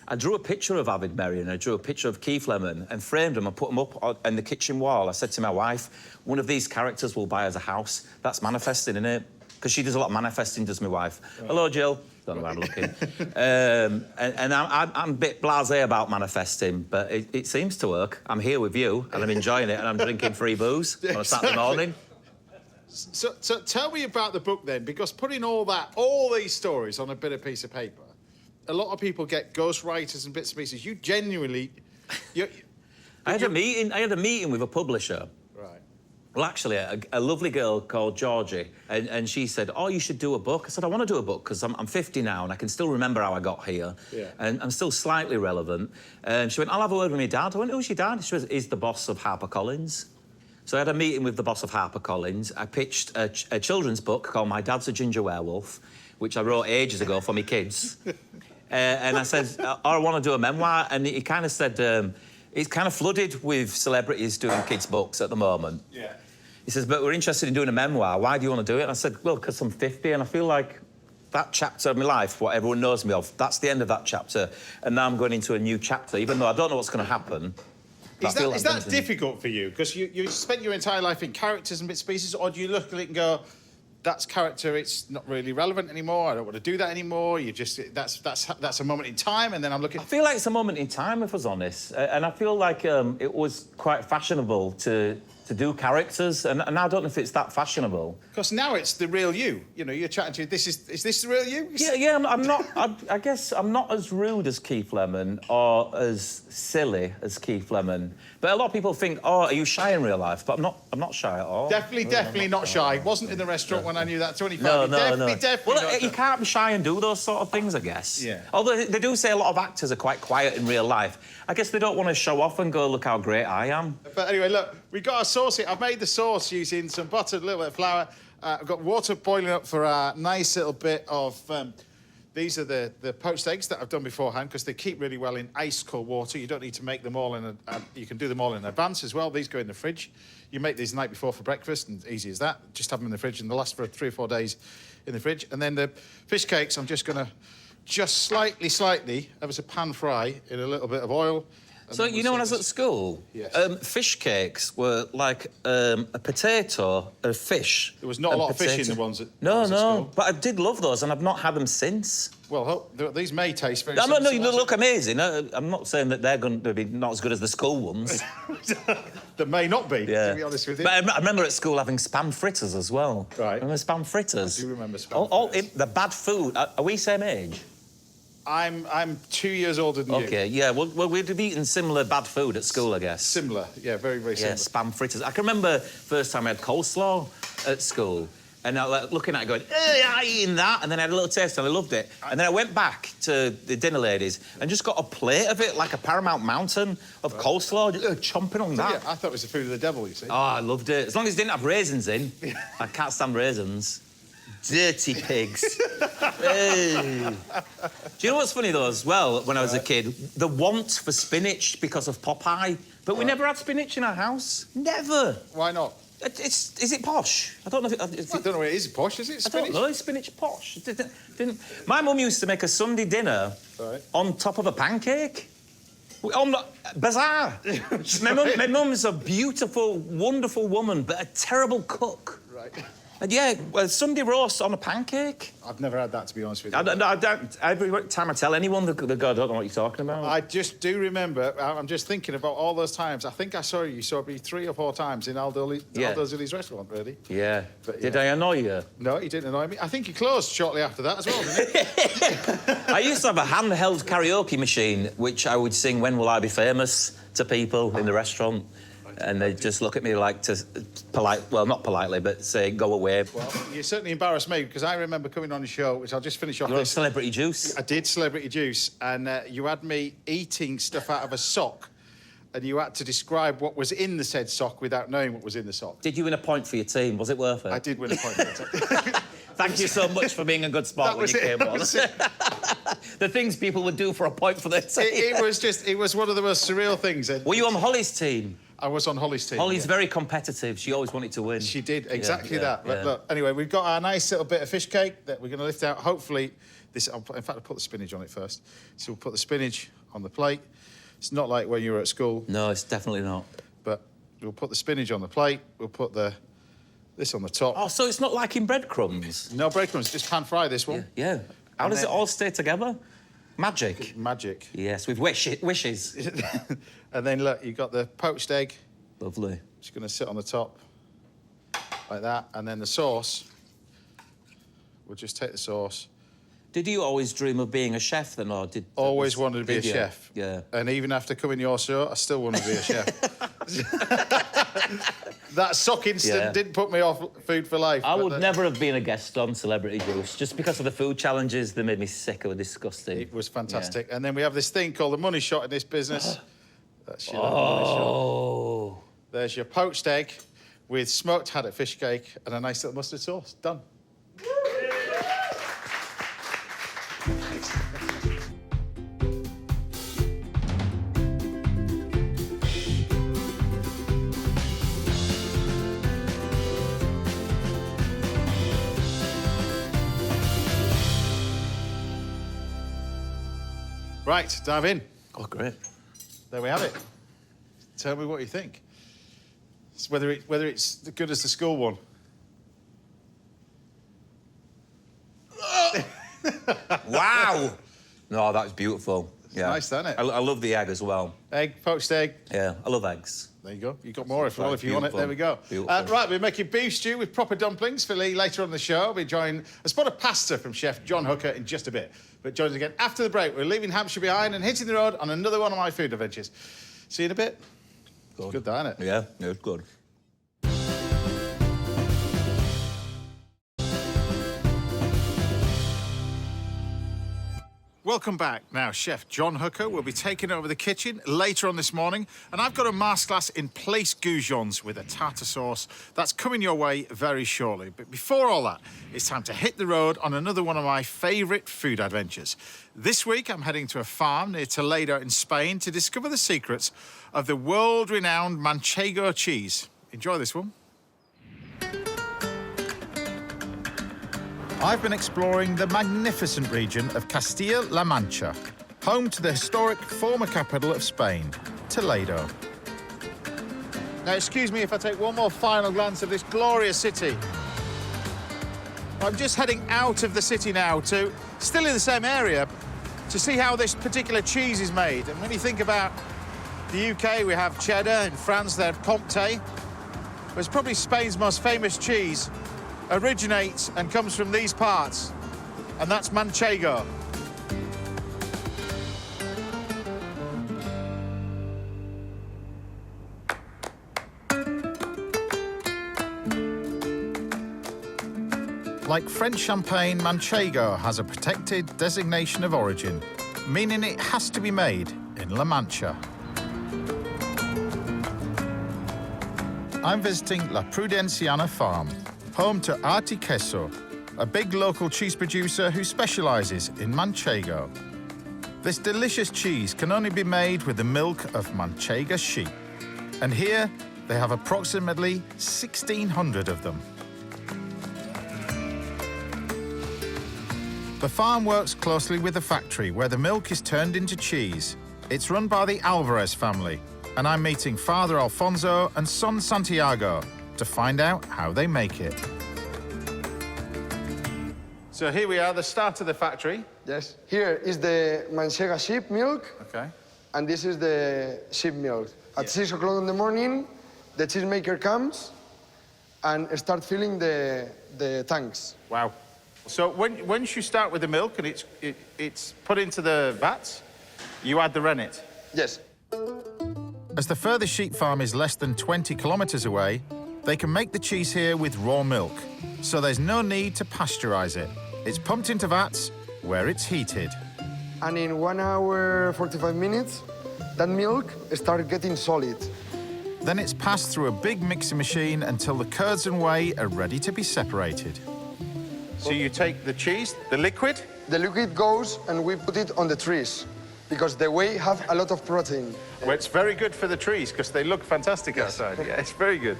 I drew a picture of Avid Merrion, I drew a picture of Keith Lemon and framed them and put them up on the kitchen wall. I said to my wife, one of these characters will buy us a house. That's manifesting, innit? Because she does a lot of manifesting, does my wife. Right. Hello, Jill. Don't know where I'm looking. and I'm a bit blasé about manifesting, but it seems to work. I'm here with you, and I'm enjoying it, and I'm drinking free booze on a Saturday morning. So tell me about the book, then, because putting all these stories on a bit of piece of paper, a lot of people get ghostwriters and bits and pieces. You genuinely... I had a meeting with a publisher. Right. Well, actually, a lovely girl called Georgie, and she said, oh, you should do a book. I said, I want to do a book because I'm 50 now and I can still remember how I got here. Yeah. And I'm still slightly relevant. And she went, I'll have a word with my dad. I went, who's your dad? She was, he's the boss of HarperCollins. So I had a meeting with the boss of HarperCollins. I pitched a children's book called My Dad's a Ginger Werewolf, which I wrote ages ago for my kids. And I said, I want to do a memoir. And he kind of said, it's kind of flooded with celebrities doing kids' books at the moment. Yeah. He says, but we're interested in doing a memoir. Why do you want to do it? And I said, well, because I'm 50 and I feel like that chapter of my life, what everyone knows me of, that's the end of that chapter. And now I'm going into a new chapter, even though I don't know what's going to happen. Is that difficult for you? Because you spent your entire life in characters and bits and pieces, or do you look at it and go, that's character, it's not really relevant anymore, I don't want to do that anymore, you just, that's a moment in time, and then I'm looking... I feel like it's a moment in time, if I was honest, and I feel like it was quite fashionable to do characters, and I don't know if it's that fashionable. Because now it's the real you. You know, you're chatting to, is this the real you? Yeah, I'm not... I guess I'm not as rude as Keith Lemon or as silly as Keith Lemon. But a lot of people think, oh, are you shy in real life? But I'm not shy at all. Definitely not shy. Wasn't in the restaurant when I knew that 25. No. Definitely well, not you can't be shy and do those sort of things, I guess. Yeah. Although they do say a lot of actors are quite quiet in real life. I guess they don't want to show off and go, look how great I am. But anyway, look, we've got our sauce here. I've made the sauce using some butter, a little bit of flour. I've got water boiling up for a nice little bit of These are the poached eggs that I've done beforehand because they keep really well in ice cold water. You don't need to make them all you can do them all in advance as well. These go in the fridge. You make these the night before for breakfast, and easy as that. Just have them in the fridge, and they'll last for 3 or 4 days in the fridge. And then the fish cakes, I'm just going to slightly, ever so pan fry in a little bit of oil. So, you know, when I was at school, Yes. fish cakes were like a potato, a fish. There was not a lot of fish in the ones that No, I was at no, school. but I did love those, and I've not had them since. Well, these may taste very No, similar. no, they look amazing. I'm not saying that they're going to be not as good as the school ones. There may not be, Yeah. to be honest with you. But I remember at school having spam fritters as well. Right. Remember spam fritters? I do remember spam fritters. The bad food. Are we same age? I'm 2 years older than you. Okay, yeah. Well, we'd have eaten similar bad food at school, I guess. Similar, yeah, very, very Yeah, similar. spam fritters. I can remember first time I had coleslaw at school, and I was looking at it going, I eating that, and then I had a little taste and I loved it. And then I went back to the dinner ladies and just got a plate of it, like a Paramount Mountain of coleslaw, just chomping on that. Yeah, I thought it was the food of the devil, you see. Oh, I loved it. As long as it didn't have raisins in. I can't stand raisins. Dirty pigs. Hey. Do you know what's funny, though, as well, when I was a kid? The want for spinach because of Popeye. But we never had spinach in our house. Never. Why not? Is it posh? I don't know if it... I don't know where it is, posh, is it? I don't know, is spinach posh? My mum used to make a Sunday dinner on top of a pancake. Bizarre. My mum's a beautiful, wonderful woman, but a terrible cook. Right. And yeah, well, Sunday roast on a pancake. I've never had that, to be honest with you. I don't. Every time I tell anyone, they go, I don't know what you're talking about. I just do remember, I'm just thinking about all those times. I think you saw me 3 or 4 times in Aldo Zilli's restaurant, really. Yeah. But, Did I annoy you? No, he didn't annoy me. I think he closed shortly after that as well, didn't he? I used to have a handheld karaoke machine, which I would sing "When Will I Be Famous" to people in the restaurant. And they just look at me like not politely, but say, go away. Well, you certainly embarrassed me, because I remember coming on the show, which I'll just finish off You're on this. Celebrity Juice. I did Celebrity Juice, and you had me eating stuff out of a sock, and you had to describe what was in the said sock without knowing what was in the sock. Did you win a point for your team? Was it worth it? I did win a point. Thank you so much for being a good sport when you came on. The things people would do for a point for their team. It was one of the most surreal things. Were you on Holly's team? I was on Holly's team. Holly's very competitive. She always wanted to win. She did exactly that. Yeah. Look, anyway, we've got our nice little bit of fish cake that we're going to lift out. Hopefully, in fact, I'll put the spinach on it first. So we'll put the spinach on the plate. It's not like when you were at school. No, it's definitely not. But we'll put the spinach on the plate. We'll put this on the top. Oh, so it's not like in breadcrumbs? No breadcrumbs, just pan fry this one. Yeah. How And does it then- all stay together? Magic. Magic. Yes, with wishes. And then, look, you've got the poached egg. Lovely. Just going to sit on the top like that. And then the sauce, we'll just take the sauce. Did you always dream of being a chef then, or did... Always wanted to be a Did you? chef. Yeah. And even after coming your show, I still wanted to be a chef. That sock incident didn't put me off food for life. I but would never have been a guest on Celebrity Juice, just because of the food challenges. They made me sick. They were disgusting. It was fantastic. And then we have this thing called the money shot in this business. That's your money shot. Oh. There's your poached egg with smoked haddock fish cake and a nice little mustard sauce. Done. Right, dive in. Oh, great. There we have it. Tell me what you think. It's whether it's as good as the school one. Wow. No, that's beautiful. Yeah. nice, isn't it? I love the egg as well. Egg, poached egg. Yeah, I love eggs. There you go. You got more if you want it. Beautiful. There we go. Beautiful. Right, we're making beef stew with proper dumplings for Leigh later on in the show. We'll be joining a spot of pasta from Chef John Hooker in just a bit. But join us again after the break. We're leaving Hampshire behind and hitting the road on another one of my food adventures. See you in a bit. Good. Good, that, isn't it? Yeah, it's good. Welcome back. Now, Chef John Hooker will be taking over the kitchen later on this morning, and I've got a masterclass in place goujons with a tartar sauce that's coming your way very shortly. But before all that, it's time to hit the road on another one of my favourite food adventures. This week, I'm heading to a farm near Toledo in Spain to discover the secrets of the world-renowned Manchego cheese. Enjoy this one. I've been exploring the magnificent region of Castilla-La Mancha, home to the historic former capital of Spain, Toledo. Now, excuse me if I take one more final glance of this glorious city. I'm just heading out of the city now to, still in the same area, to see how this particular cheese is made. And when you think about the UK, we have cheddar. In France, they have Comté. It's probably Spain's most famous cheese. Originates and comes from these parts, and that's Manchego. Like French champagne, Manchego has a protected designation of origin, meaning it has to be made in La Mancha. I'm visiting La Prudenciana farm, home to Arti Queso, a big local cheese producer who specialises in Manchego. This delicious cheese can only be made with the milk of Manchega sheep. And here, they have approximately 1,600 of them. The farm works closely with the factory where the milk is turned into cheese. It's run by the Alvarez family, and I'm meeting Father Alfonso and son Santiago to find out how they make it. So here we are, the start of the factory. Yes. Here is the Manchega sheep milk. Okay. And this is the sheep milk. At 6 o'clock in the morning, the cheesemaker comes and start filling the tanks. Wow. So once you start with the milk and it's put into the vats, you add the rennet. Yes. As the furthest sheep farm is less than 20 kilometres away, they can make the cheese here with raw milk, so there's no need to pasteurize it. It's pumped into vats where it's heated. And in 1 hour, 45 minutes, that milk starts getting solid. Then it's passed through a big mixing machine until the curds and whey are ready to be separated. So you take the cheese, the liquid? The liquid goes and we put it on the trees because the whey have a lot of protein. Well, it's very good for the trees because they look fantastic outside. Yeah, it's very good.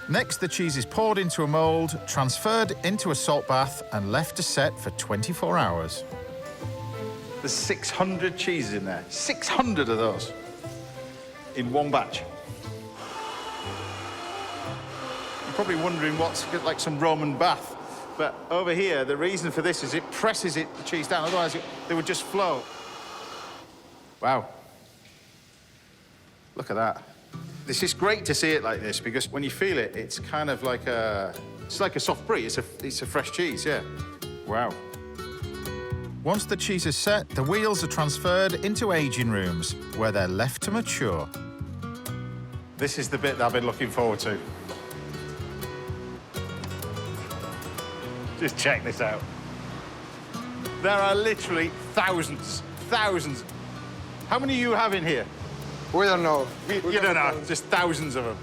Next, the cheese is poured into a mould, transferred into a salt bath and left to set for 24 hours. There's 600 cheeses in there. 600 of those in one batch. You're probably wondering what's like some Roman bath. But over here, the reason for this is it presses the cheese down, otherwise they would just float. Wow. Look at that. This is great to see it like this because when you feel it, it's kind of like it's like a soft brie. It's a fresh cheese, yeah. Wow. Once the cheese is set, the wheels are transferred into aging rooms where they're left to mature. This is the bit that I've been looking forward to. Just check this out. There are literally thousands. How many you have in here? We don't know. You don't know, just thousands of them.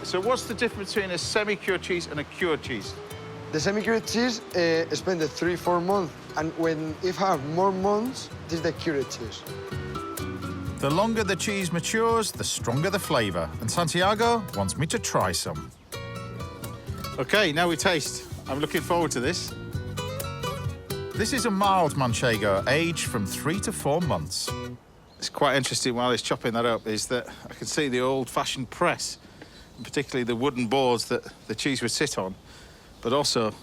So what's the difference between a semi-cured cheese and a cured cheese? The semi-cured cheese spend 3-4 months, and when it have more months, this is the cured cheese. The longer the cheese matures, the stronger the flavour. And Santiago wants me to try some. OK, now we taste. I'm looking forward to this. This is a mild Manchego, aged from 3 to 4 months. It's quite interesting while he's chopping that up is that I can see the old-fashioned press, and particularly the wooden boards that the cheese would sit on, but also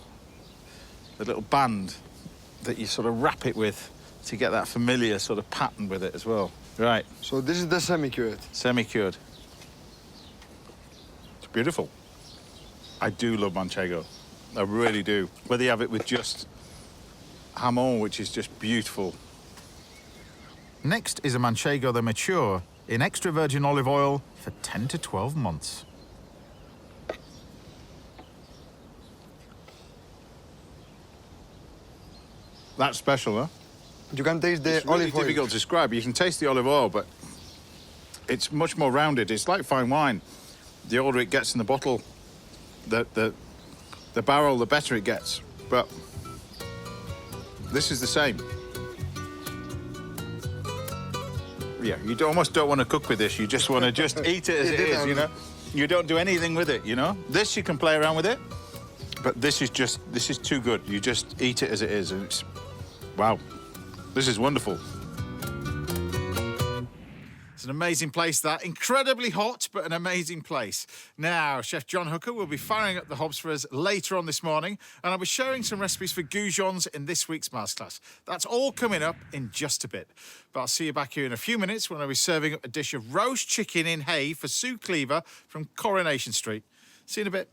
the little band that you sort of wrap it with to get that familiar sort of pattern with it as well. Right. So this is the semi-cured. Semi-cured. It's beautiful. I do love Manchego. I really do. Whether you have it with just hamon, which is just beautiful. Next is a Manchego the mature in extra virgin olive oil for 10 to 12 months. That's special, huh? You can taste the It's really olive oil. difficult to describe. You can taste the olive oil, but it's much more rounded. It's like fine wine. The older it gets in the bottle, the barrel, the better it gets. But this is the same. Yeah, you almost don't want to cook with this. You just want to just eat it as it is, you know? You don't do anything with it, you know? This, you can play around with it, but this is too good. You just eat it as it is, and it's, wow. This is wonderful. It's an amazing place, that. Incredibly hot, but an amazing place. Now, Chef John Hooker will be firing up the hobs for us later on this morning, and I'll be sharing some recipes for goujons in this week's masterclass. That's all coming up in just a bit. But I'll see you back here in a few minutes when I'll be serving up a dish of roast chicken in hay for Sue Cleaver from Coronation Street. See you in a bit.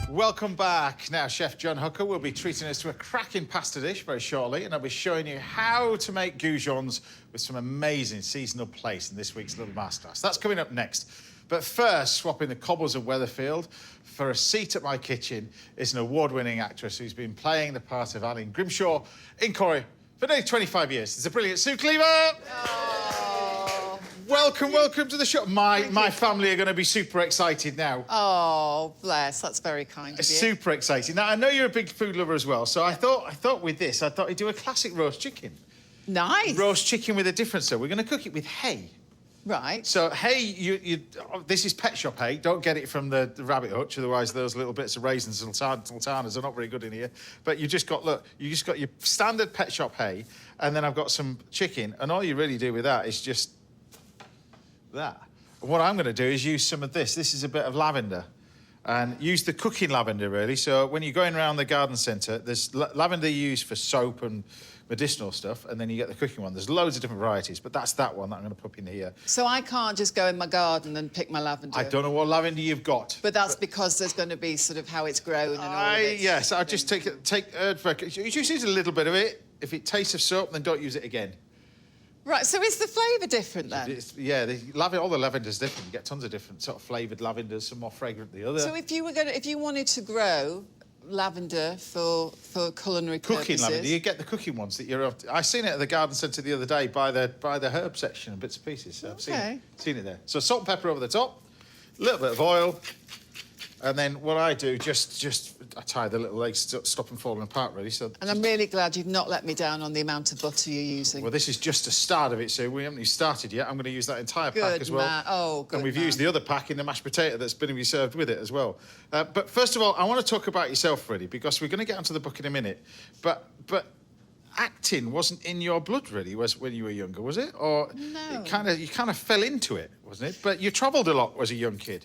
Welcome back. Now, Chef John Hooker will be treating us to a cracking pasta dish very shortly, and I'll be showing you how to make goujons with some amazing seasonal place in this week's little masterclass. That's coming up next. But first, swapping the cobbles of Weatherfield for a seat at my kitchen is an award-winning actress who's been playing the part of Aline Grimshaw in Corrie for nearly 25 years. It's a brilliant Sue Cleaver! Welcome to the show. My family are going to be super excited now. Oh, bless. That's very kind of you. Super excited. Now, I know you're a big food lover as well, so I thought with this, I thought you'd do a classic roast chicken. Nice. Roast chicken with a difference, though. We're going to cook it with hay. Right. So hay, this is pet shop hay. Don't get it from the rabbit hutch, otherwise those little bits of raisins and sultanas are not very good in here. But you just got your standard pet shop hay, and then I've got some chicken, and all you really do with that is just that. What I'm going to do is use some of this. This is a bit of lavender, and use the cooking lavender, really. So when you're going around the garden centre, there's lavender used for soap and medicinal stuff, and then you get the cooking one. There's loads of different varieties, but that's that one that I'm going to pop in here. So I can't just go in my garden and pick my lavender? I don't know what lavender you've got. But that's because there's going to be sort of how it's grown and all of it. Yes, I'll just take you just use a little bit of it. If it tastes of soap, then don't use it again. Right, so is the flavour different then? All the lavender's different. You get tons of different sort of flavoured lavenders, some more fragrant than the other. So if you wanted to grow lavender for culinary purposes... Cooking lavender, you get the cooking ones that you're... I seen it at the garden centre the other day by the herb section and bits and pieces. So I've seen it there. So salt and pepper over the top, a little bit of oil, and then what I do, I tie the little legs to stop them falling apart, really. So. And I'm really glad you've not let me down on the amount of butter you're using. Well, this is just a start of it, so we haven't even started yet. I'm going to use that entire pack as well. Good And we've used the other pack in the mashed potato that's going to be served with it as well. But first of all, I want to talk about yourself, really, because we're going to get onto the book in a minute. But acting wasn't in your blood, really, when you were younger, was it? Or no. You kind of fell into it, wasn't it? But you travelled a lot as a young kid.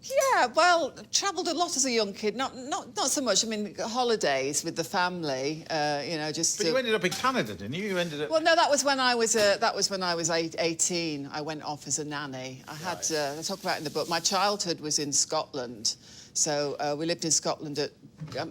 Yeah, well, travelled a lot as a young kid. Not so much. I mean, holidays with the family. Just. But you ended up in Canada, didn't you? You ended up. Well, no, that was when I was 18. I went off as a nanny. I talk about it in the book. My childhood was in Scotland, so we lived in Scotland at.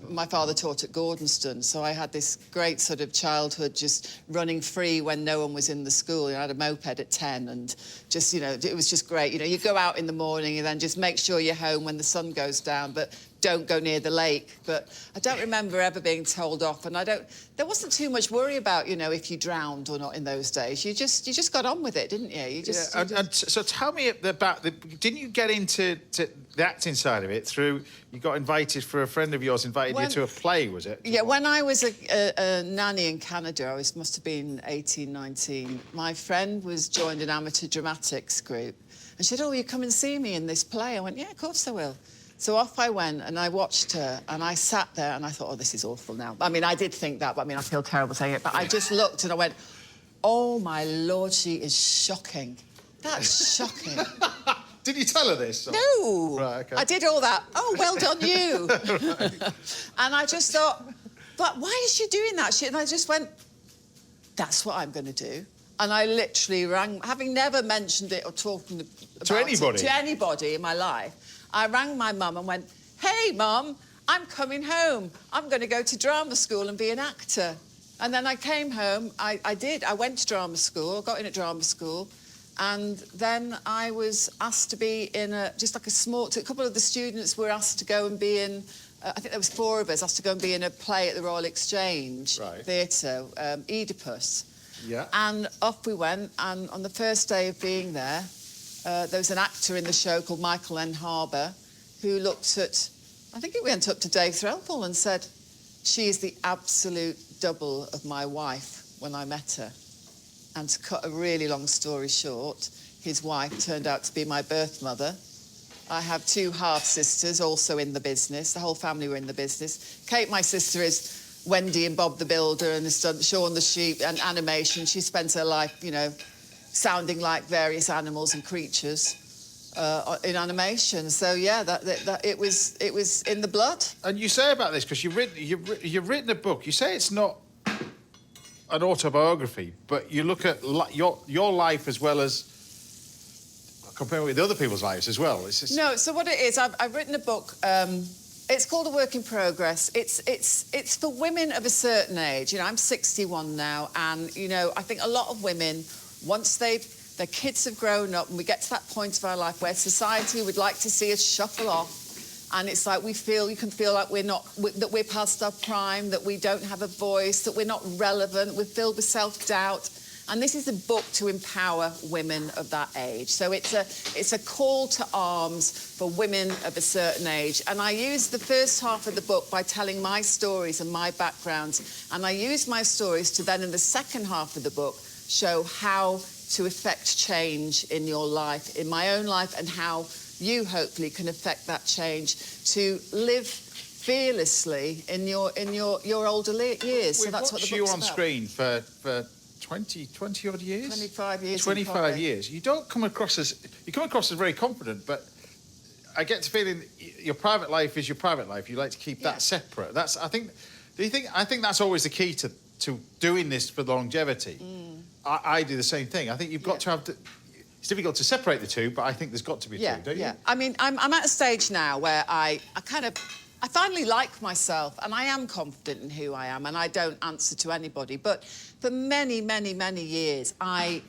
My father taught at Gordonston, so I had this great sort of childhood just running free when no one was in the school. I had a moped at 10 and just, it was just great. You go out in the morning and then just make sure you're home when the sun goes down, but don't go near the lake. But I don't remember ever being told off, and there wasn't too much worry about, if you drowned or not in those days. You just got on with it, didn't you? So tell me about didn't you get into the acting side of it through, you got invited for a friend of yours invited you to a play, was it? Yeah, when I was a nanny in Canada, I must have been 18, 19, my friend joined an amateur dramatics group, and she said, "Oh, you come and see me in this play?" I went, "Yeah, of course I will." So off I went, and I watched her, and I sat there, and I thought, "Oh, this is awful now." I mean, I did think that, but I feel terrible saying it, but I just looked, and I went, "Oh, my Lord, she is shocking. That's shocking." Did you tell her this? Or? No. Right, okay. I did all that. "Oh, well done, you." Right. And I just thought, but why is she doing that? And I just went, "That's what I'm going to do." And I literally rang, having never mentioned it or talking about it to anybody in my life, I rang my mum and went, "Hey, Mum, I'm coming home. I'm going to go to drama school and be an actor." And then I came home. I went to drama school, got in at drama school, And then I was asked to be in a couple of the students were asked to go and be in, I think there was 4 of us, asked to go and be in a play at the Royal Exchange Theatre, Oedipus. Yeah. And off we went, and on the first day of being there, there was an actor in the show called Michael N. Harbour who looked at, I think it went up to Dave Threlfall and said, "She is the absolute double of my wife," when I met her. And to cut a really long story short, his wife turned out to be my birth mother. I have 2 half-sisters also in the business. The whole family were in the business. Kate, my sister, is Wendy and Bob the Builder and has done Shaun the Sheep and animation. She spends her life, you know, sounding like various animals and creatures in animation. So, yeah, that it was in the blood. And you say about this, because you've written a book, you say it's not an autobiography, but you look at your life as well as comparing with other people's lives as well. It's just... No, so what it is, I've written a book. It's called A Work in Progress. It's for women of a certain age. You know, I'm 61 now, and you know, I think a lot of women, once their kids have grown up, and we get to that point of our life where society would like to see us shuffle off. And it's like you can feel like that we're past our prime, that we don't have a voice, that we're not relevant, we're filled with self-doubt. And this is a book to empower women of that age. So it's a call to arms for women of a certain age. And I use the first half of the book by telling my stories and my backgrounds. And I use my stories to then, in the second half of the book, show how to effect change in your life, in my own life, and how you hopefully can affect that change to live fearlessly in your older years. So that's what the book's you on about. screen for 20 odd years. 25 years. 25 years. You don't come across as very confident, but I get the feeling your private life is your private life. You like to keep that separate. I think that's always the key to doing this for longevity. I do the same thing. I think you've got to have. It's difficult to separate the two, but I think there's got to be two, don't you? Yeah. I mean, I'm at a stage now where I finally like myself, and I am confident in who I am, and I don't answer to anybody. But for many, many, many years, I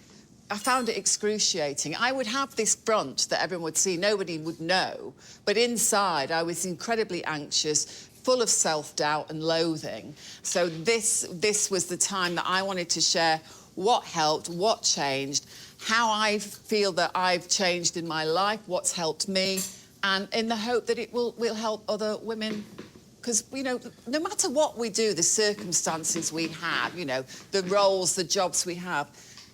found it excruciating. I would have this front that everyone would see, nobody would know, but inside I was incredibly anxious, full of self-doubt and loathing. So this was the time that I wanted to share what helped, what changed, how I feel that I've changed in my life, what's helped me, and in the hope that it will help other women. Because, you know, no matter what we do, the circumstances we have, you know, the roles, the jobs we have,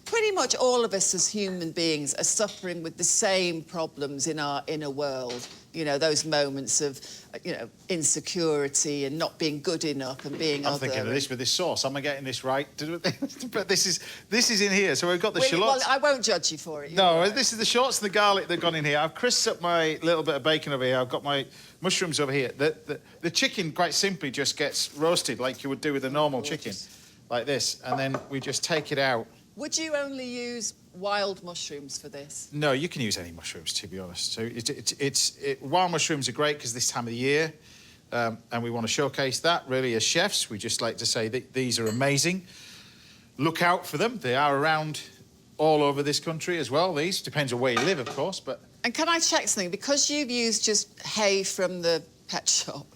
pretty much all of us as human beings are suffering with the same problems in our inner world. You know, those moments of, you know, insecurity and not being good enough and being I'm thinking of this with this sauce. Am I getting this right? But this is in here. So we've got the shallots. Well, I won't judge you for it. No, this is the shallots and the garlic that have gone in here. I've crisped up my little bit of bacon over here. I've got my mushrooms over here. The chicken quite simply just gets roasted like you would do with a normal chicken, like this, and then we just take it out. Would you only use wild mushrooms for this? No, you can use any mushrooms, to be honest. So wild mushrooms are great because this time of the year, and we want to showcase that, really, as chefs. We just like to say that these are amazing. Look out for them. They are around all over this country as well, these. Depends on where you live, of course, but... And can I check something? Because you've used just hay from the pet shop,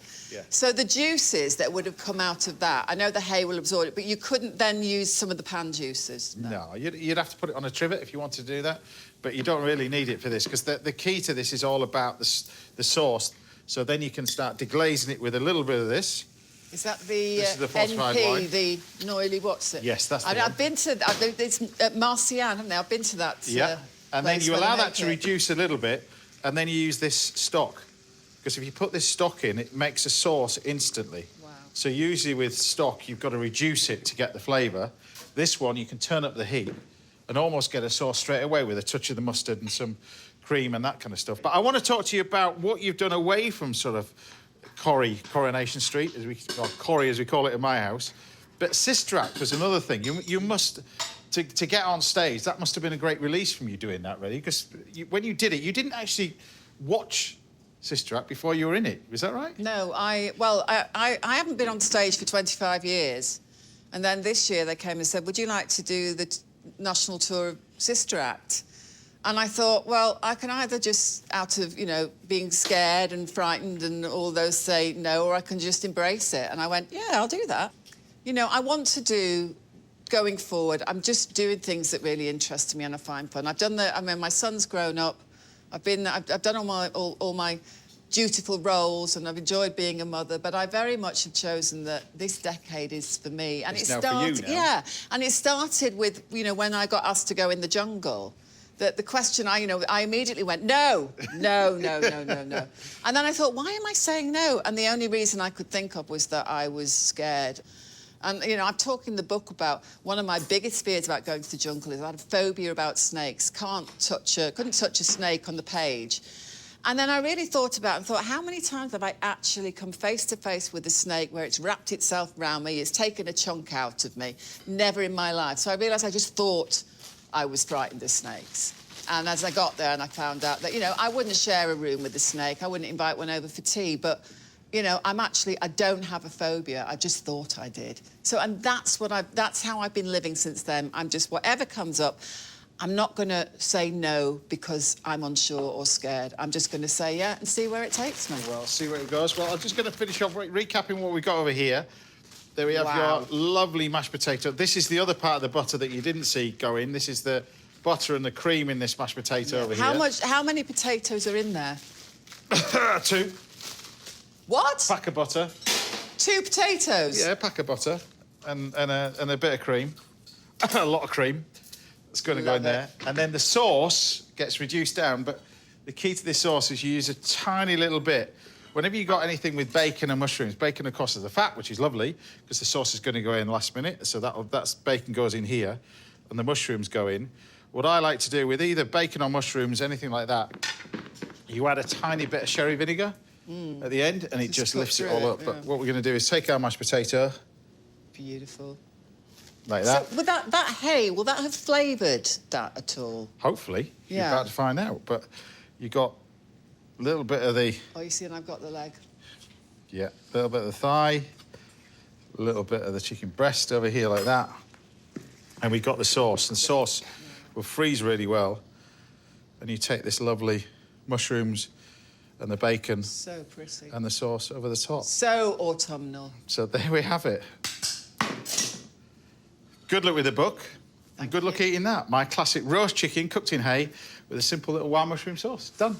so the juices that would have come out of that, I know the hay will absorb it, but you couldn't then use some of the pan juices? No, you'd have to put it on a trivet if you want to do that, but you don't really need it for this, because the key to this is all about the sauce. So then you can start deglazing it with a little bit of this. Is that the, this is the fortified NP, wine. the Noilly, what's it? Yes, that's the one. I've been to, it's at Marcian, haven't I? I've been to that and then you where allow they that to make it. reduce a little bit, and then you use this stock. Because if you put this stock in, it makes a sauce instantly. Wow. So usually with stock, you've got to reduce it to get the flavour. This one, you can turn up the heat and almost get a sauce straight away with a touch of the mustard and some cream and that kind of stuff. But I want to talk to you about what you've done away from sort of Coronation Street, or Corrie as we call it in my house. But Sister Act was another thing. You must, to get on stage, that must have been a great release from you doing that, really. Because when you did it, you didn't actually watch Sister Act before you were in it. Was that right? No, I haven't been on stage for 25 years. And then this year they came and said, would you like to do the national tour of Sister Act? And I thought, well, I can either just, out of, you know, being scared and frightened and all those, say no, or I can just embrace it. And I went, yeah, I'll do that. You know, I want to do, going forward, I'm just doing things that really interest me and I find fun. I've done I mean, my son's grown up. I've done all my dutiful roles and I've enjoyed being a mother, but I very much have chosen that this decade is for me. And It's now for you now. Yeah, and it started with, you know, when I got asked to go in the jungle. The question, I immediately went, no. And then I thought, why am I saying no? And the only reason I could think of was that I was scared. And, you know, I'm talking in the book about one of my biggest fears about going to the jungle is I had a phobia about snakes. Couldn't touch a snake on the page. And then I really thought about it and thought, how many times have I actually come face to face with a snake where it's wrapped itself around me, it's taken a chunk out of me? Never in my life. So I realised I just thought I was frightened of snakes. And as I got there and I found out that, you know, I wouldn't share a room with a snake, I wouldn't invite one over for tea, but, you know, I don't have a phobia, I just thought I did. So, and that's how I've been living since then. I'm just, whatever comes up, I'm not going to say no because I'm unsure or scared. I'm just going to say yeah and see where it takes me. Well, see where it goes. Well, I'm just going to finish off recapping what we got over here. There we have Wow. your lovely mashed potato. This is the other part of the butter that you didn't see go in. This is the butter and the cream in this mashed potato over here. How many potatoes are in there? 2. What? Pack of butter. 2 potatoes? Yeah, pack of butter and a bit of cream. A lot of cream. It's going to go in there. And then the sauce gets reduced down, but the key to this sauce is you use a tiny little bit. Whenever you got anything with bacon and mushrooms, bacon, of course, is the fat, which is lovely, because the sauce is going to go in last minute, so that's bacon goes in here, and the mushrooms go in. What I like to do with either bacon or mushrooms, anything like that, you add a tiny bit of sherry vinegar at the end, and it just lifts it all up. Yeah. But what we're going to do is take our mashed potato, Beautiful. like that. So, would that hay, will that have flavoured that at all? Hopefully. You're Yeah. about to find out. But you got a little bit of the... Oh, you see, and I've got the leg. Yeah, a little bit of the thigh, a little bit of the chicken breast over here like that. And we've got the sauce. And sauce will freeze really well. And you take this lovely mushrooms and the bacon So pretty. and the sauce over the top. So autumnal. So there we have it. Good luck with the book. And good luck eating that. My classic roast chicken cooked in hay with a simple little wild mushroom sauce. Done.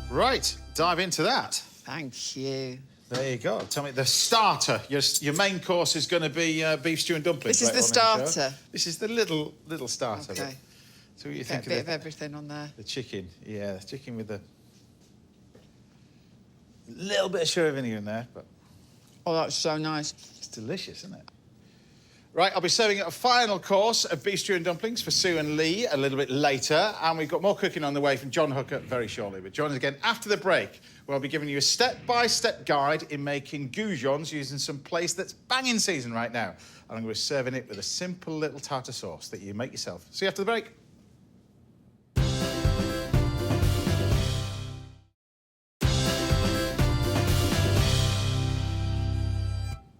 Right, dive into that. Thank you. There you go. Tell me, the starter. Your main course is going to be beef stew and dumplings. This is later the on in the show. starter. This is the little starter. Okay. So what you Get think a bit of of everything on there. the chicken? Yeah, the chicken with the little bit of sherry vinegar in there, but Oh, that's so nice. it's delicious, isn't it? Right, I'll be serving a final course of beef stew and dumplings for Sue and Leigh a little bit later, and we've got more cooking on the way from John Hooker very shortly. But join us again after the break, where I'll be giving you a step-by-step guide in making goujons using some place that's bang in season right now. And I'm going to be serving it with a simple little tartar sauce that you make yourself. See you after the break.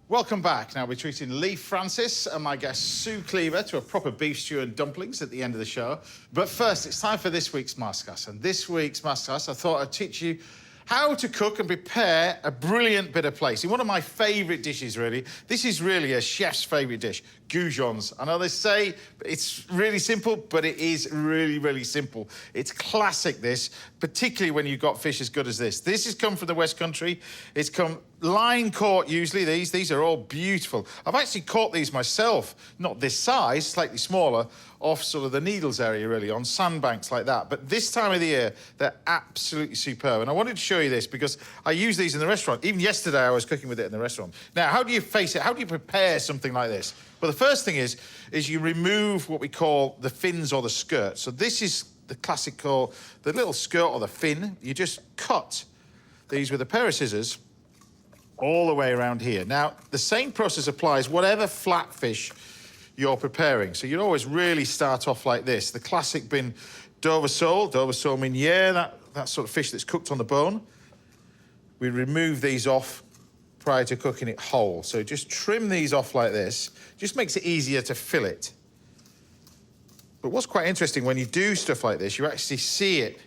Welcome back. Now we're treating Leigh Francis and my guest Sue Cleaver to a proper beef stew and dumplings at the end of the show. But first, it's time for this week's masterclass. And this week's masterclass, I thought I'd teach you how to cook and prepare a brilliant bit of placing. One of my favourite dishes, really. This is really a chef's favourite dish, goujons. I know they say it's really simple, but it is really, really simple. It's classic, this, particularly when you've got fish as good as this. This has come from the West Country. It's come line caught, usually, these. These are all beautiful. I've actually caught these myself, not this size, slightly smaller, off sort of the Needles area, really, on sandbanks like that. But this time of the year, they're absolutely superb. And I wanted to show you this because I use these in the restaurant. Even yesterday, I was cooking with it in the restaurant. Now, how do you face it? How do you prepare something like this? Well, the first thing is you remove what we call the fins or the skirt. So this is the classic call, the little skirt or the fin. You just cut these with a pair of scissors all the way around here. Now, the same process applies whatever flat fish you're preparing. So you'd always really start off like this. The classic being Dover sole miniere, that sort of fish that's cooked on the bone. We remove these off prior to cooking it whole. So just trim these off like this. Just makes it easier to fillet. But what's quite interesting, when you do stuff like this, you actually see it,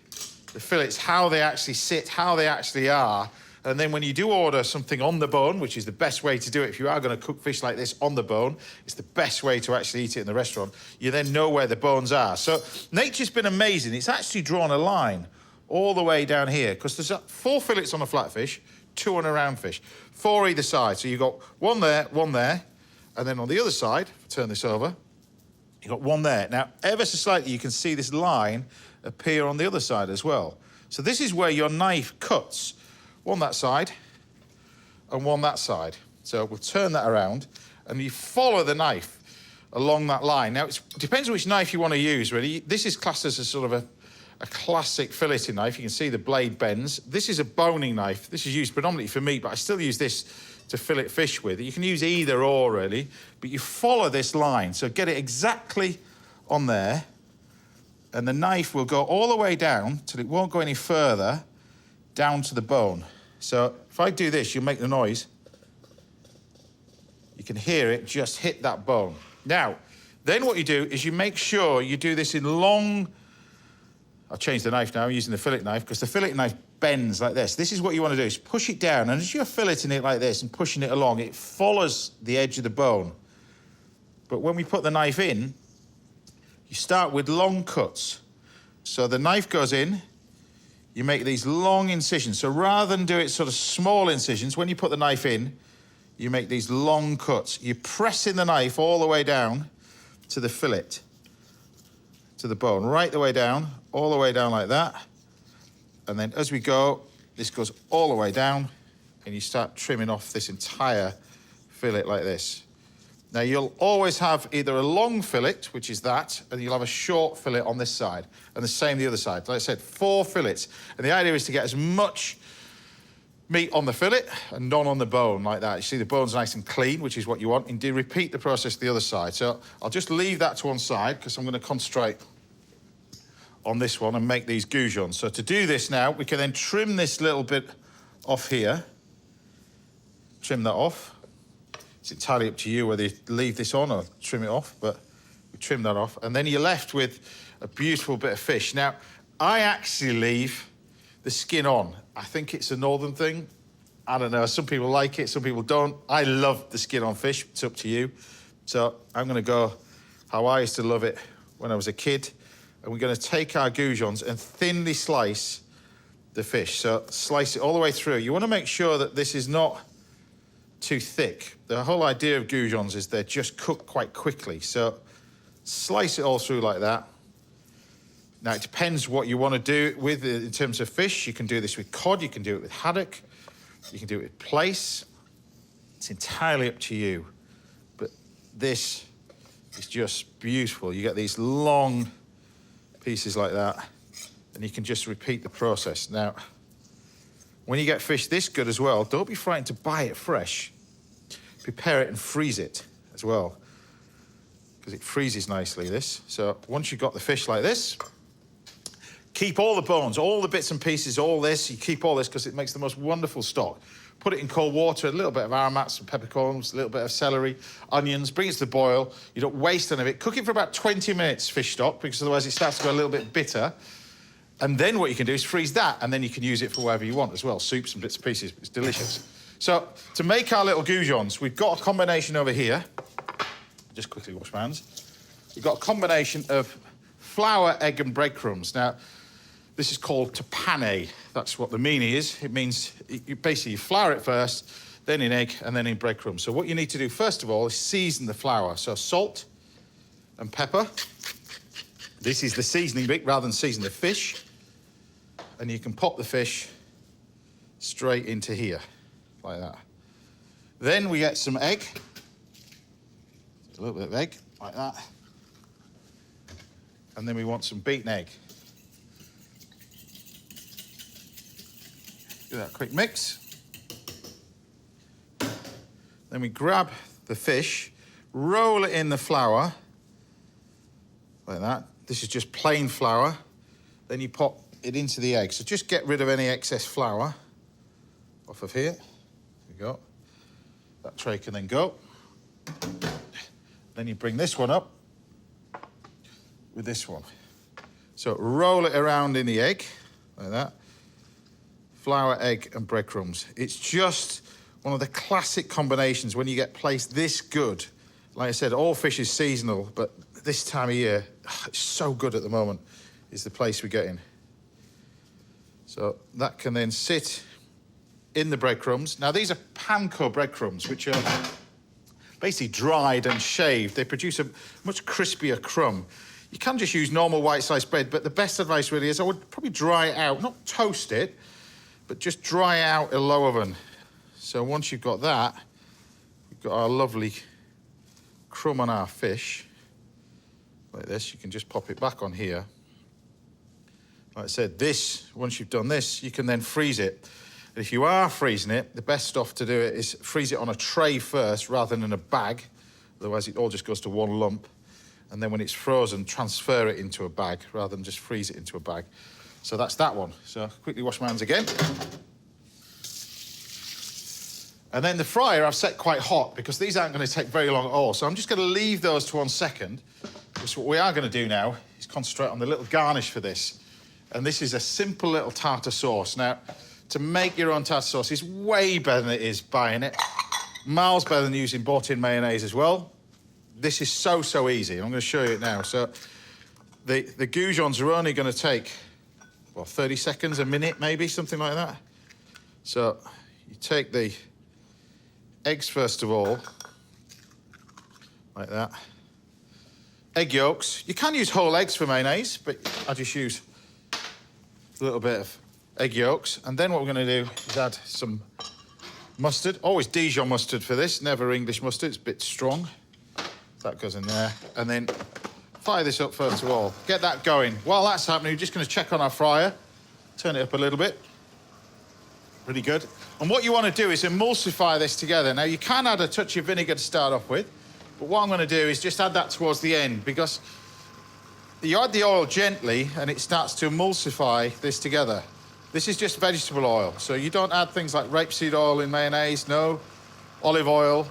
the fillets, how they actually sit, how they actually are. And then when you do order something on the bone, which is the best way to do it, if you are going to cook fish like this on the bone, it's the best way to actually eat it in the restaurant. You then know where the bones are. So nature's been amazing. It's actually drawn a line all the way down here, because there's 4 fillets on a flatfish, 2 on a round fish, 4 either side. So you've got 1 there, and then on the other side, turn this over, you've got 1 there. Now, ever so slightly, you can see this line appear on the other side as well. So this is where your knife cuts. 1 that side and 1 that side. So we'll turn that around and you follow the knife along that line. Now, it depends on which knife you want to use, really. This is classed as a sort of a classic filleting knife. You can see the blade bends. This is a boning knife. This is used predominantly for meat, but I still use this to fillet fish with. You can use either or, really, but you follow this line. So get it exactly on there, and the knife will go all the way down till it won't go any further down to the bone. So if I do this, you'll make the noise. You can hear it just hit that bone. Now, then what you do is you make sure you do this in long... I'll change the knife now, I'm using the fillet knife, because the fillet knife bends like this. This is what you want to do, is push it down, and as you're filleting it like this and pushing it along, it follows the edge of the bone. But when we put the knife in, you start with long cuts. So the knife goes in, you make these long incisions. So rather than do it sort of small incisions, when you put the knife in, you make these long cuts. You're pressing the knife all the way down to the fillet, to the bone, right the way down, all the way down like that. And then as we go, this goes all the way down, and you start trimming off this entire fillet like this. Now, you'll always have either a long fillet, which is that, and you'll have a short fillet on this side, and the same the other side. Like I said, 4 fillets. And the idea is to get as much meat on the fillet and none on the bone, like that. You see the bone's nice and clean, which is what you want, and do repeat the process the other side. So I'll just leave that to one side, because I'm going to concentrate on this one and make these goujons. So to do this now, we can then trim this little bit off here. Trim that off. It's entirely up to you whether you leave this on or trim it off, but we trim that off. And then you're left with a beautiful bit of fish. Now, I actually leave the skin on. I think it's a northern thing. I don't know, some people like it, some people don't. I love the skin on fish, it's up to you. So I'm gonna go how I used to love it when I was a kid. And we're gonna take our goujons and thinly slice the fish. So slice it all the way through. You wanna make sure that this is not too thick. The whole idea of goujons is they're just cooked quite quickly. So slice it all through like that. Now, it depends what you want to do it with in terms of fish. You can do this with cod, you can do it with haddock, you can do it with plaice. It's entirely up to you. But this is just beautiful. You get these long pieces like that, and you can just repeat the process. Now, when you get fish this good as well, don't be frightened to buy it fresh. Prepare it and freeze it as well, because it freezes nicely, this. So once you've got the fish like this, keep all the bones, all the bits and pieces, all this. You keep all this because it makes the most wonderful stock. Put it in cold water, a little bit of aromats, some peppercorns, a little bit of celery, onions, bring it to the boil. You don't waste any of it. Cook it for about 20 minutes, fish stock, because otherwise it starts to go a little bit bitter. And then what you can do is freeze that, and then you can use it for whatever you want as well, soups and bits and pieces. It's delicious. So to make our little goujons, we've got a combination over here. Just quickly wash my hands. We've got a combination of flour, egg, and breadcrumbs. Now, this is called tapane. That's what the meaning is. It means you basically flour it first, then in egg, and then in breadcrumbs. So what you need to do first of all is season the flour. So salt and pepper. This is the seasoning bit rather than season the fish. And you can pop the fish straight into here, like that. Then we get some egg. A little bit of egg, like that. And then we want some beaten egg. Do that quick mix. Then we grab the fish. roll it in the flour, like that. This is just plain flour. Then you pop it into the egg. So just get rid of any excess flour off of here. There we go. That tray can then go. Then you bring this one up with this one. So roll it around in the egg, like that. Flour, egg, and breadcrumbs. It's just one of the classic combinations when you get placed this good. Like I said, all fish is seasonal, but this time of year, it's so good at the moment, is the place we get in. So that can then sit in the breadcrumbs. Now, these are panko breadcrumbs, which are basically dried and shaved. They produce a much crispier crumb. You can just use normal white sliced bread, but the best advice really is I would probably dry it out, not toast it, but just dry it out in a low oven. So once you've got that, we've got our lovely crumb on our fish. Like this, you can just pop it back on here. Like I said, this, once you've done this, you can then freeze it. And if you are freezing it, the best stuff to do it is freeze it on a tray first rather than in a bag. Otherwise, it all just goes to one lump. And then when it's frozen, transfer it into a bag rather than just freeze it into a bag. So that's that one. So quickly wash my hands again. And then the fryer I've set quite hot because these aren't going to take very long at all. So I'm just going to leave those to 1 second. Because what we are going to do now is concentrate on the little garnish for this. And this is a simple little tartar sauce. Now, to make your own tartar sauce is way better than it is buying it. Miles better than using bought-in mayonnaise as well. This is so, so easy. I'm going to show you it now. So the goujons are only going to take, well, 30 seconds, a minute maybe, something like that. So you take the eggs first of all, like that. Egg yolks. You can use whole eggs for mayonnaise, but I just use a little bit of egg yolks. And then what we're going to do is add some mustard. Always Dijon mustard for this, never English mustard. It's a bit strong. That goes in there. And then fire this up first of all. Get that going. While that's happening, we're just going to check on our fryer. Turn it up a little bit. Pretty good. And what you want to do is emulsify this together. Now, you can add a touch of vinegar to start off with, but what I'm going to do is just add that towards the end because you add the oil gently and it starts to emulsify this together. This is just vegetable oil, so you don't add things like rapeseed oil in mayonnaise, no. Olive oil,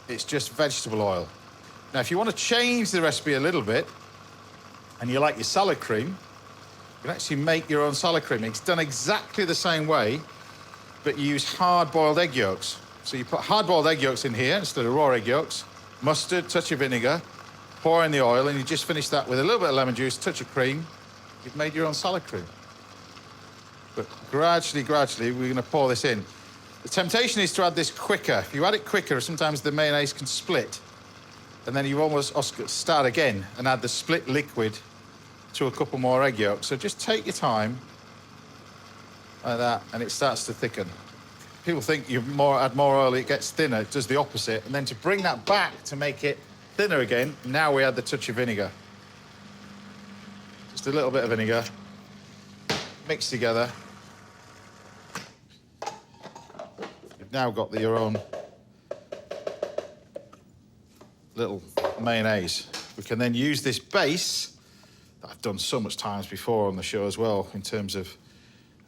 it's just vegetable oil. Now, if you want to change the recipe a little bit and you like your salad cream, you can actually make your own salad cream. It's done exactly the same way, but you use hard-boiled egg yolks. So you put hard-boiled egg yolks in here instead of raw egg yolks, mustard, touch of vinegar, pour in the oil, and you just finish that with a little bit of lemon juice, touch of cream. You've made your own salad cream. But gradually, we're going to pour this in. The temptation is to add this quicker. If you add it quicker, sometimes the mayonnaise can split. And then you almost start again and add the split liquid to a couple more egg yolks. So just take your time, like that, and it starts to thicken. People think you add more oil, it gets thinner. It does the opposite. And then to bring that back to make it thinner again, now we add the touch of vinegar. Just a little bit of vinegar, mix together. You've now got your own little mayonnaise. We can then use this base that I've done so much times before on the show as well, in terms of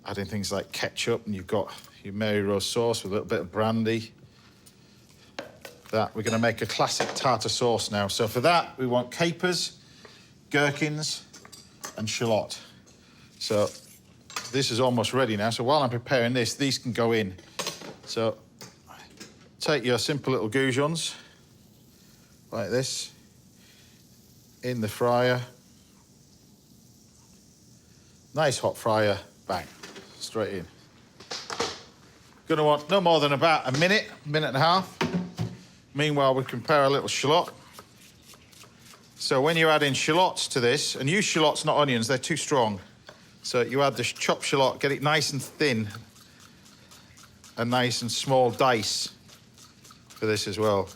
adding things like ketchup, and you've got your Mary Rose sauce with a little bit of brandy. That we're going to make a classic tartar sauce now. So for that, we want capers, gherkins, and shallot. So this is almost ready now. So while I'm preparing this, these can go in. So take your simple little goujons, like this, in the fryer. Nice hot fryer, bang, straight in. Gonna want no more than about a minute and a half. Meanwhile, we can prepare a little shallot. So when you're adding shallots to this, and use shallots, not onions, they're too strong. So you add the chopped shallot, get it nice and thin, and nice and small dice for this as well.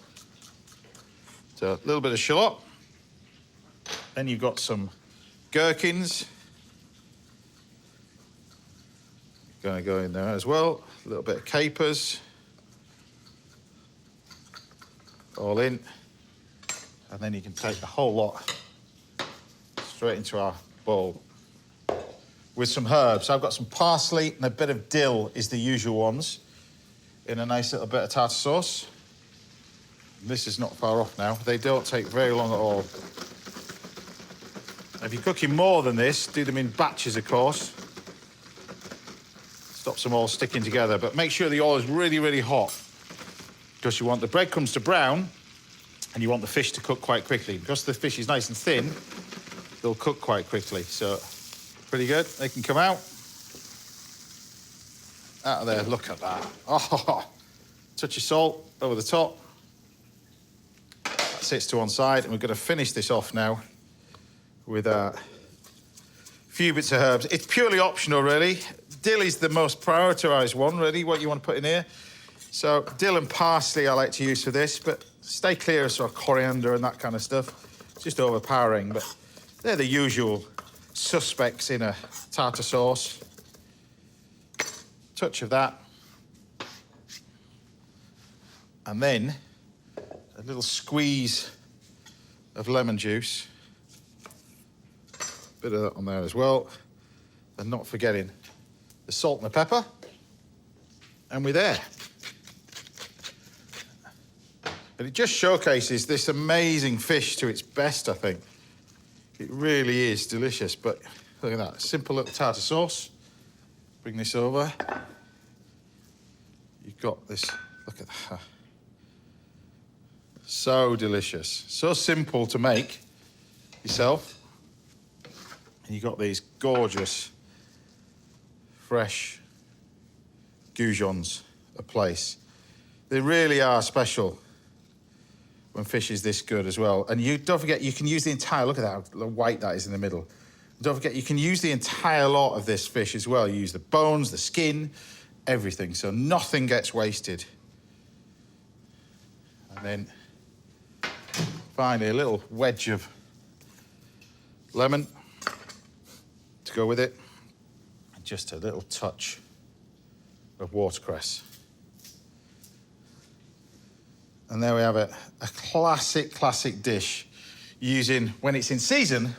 So a little bit of shallot. Then you've got some gherkins. Gonna go in there as well. A little bit of capers. All in. And then you can take the whole lot straight into our bowl with some herbs. I've got some parsley and a bit of dill is the usual ones in a nice little bit of tartar sauce. This is not far off now. They don't take very long at all. If you're cooking more than this, do them in batches, of course. Stops them all sticking together, but make sure the oil is really, really hot because you want the breadcrumbs to brown and you want the fish to cook quite quickly. Because the fish is nice and thin, they'll cook quite quickly. So, pretty good. They can come out. Out of there, look at that. Oh, touch of salt over the top. That sits to one side, and we're going to finish this off now with a few bits of herbs. It's purely optional, really. Dill is the most prioritised one, really, what you want to put in here. So dill and parsley I like to use for this, but stay clear of sort of coriander and that kind of stuff. It's just overpowering, but they're the usual suspects in a tartar sauce. Touch of that. And then a little squeeze of lemon juice. Bit of that on there as well. And not forgetting the salt and the pepper. And we're there. And it just showcases this amazing fish to its best, I think. It really is delicious, but look at that. Simple little tartar sauce. Bring this over. You've got this, look at that. So delicious. So simple to make yourself. And you've got these gorgeous, fresh goujons of place. They really are special when fish is this good as well. And you don't forget, you can use the entire, look at that, how white that is in the middle. Don't forget, you can use the entire lot of this fish as well. You use the bones, the skin, everything, so nothing gets wasted. And then finally, a little wedge of lemon to go with it, and just a little touch of watercress. And there we have it, a classic dish using, when it's in season,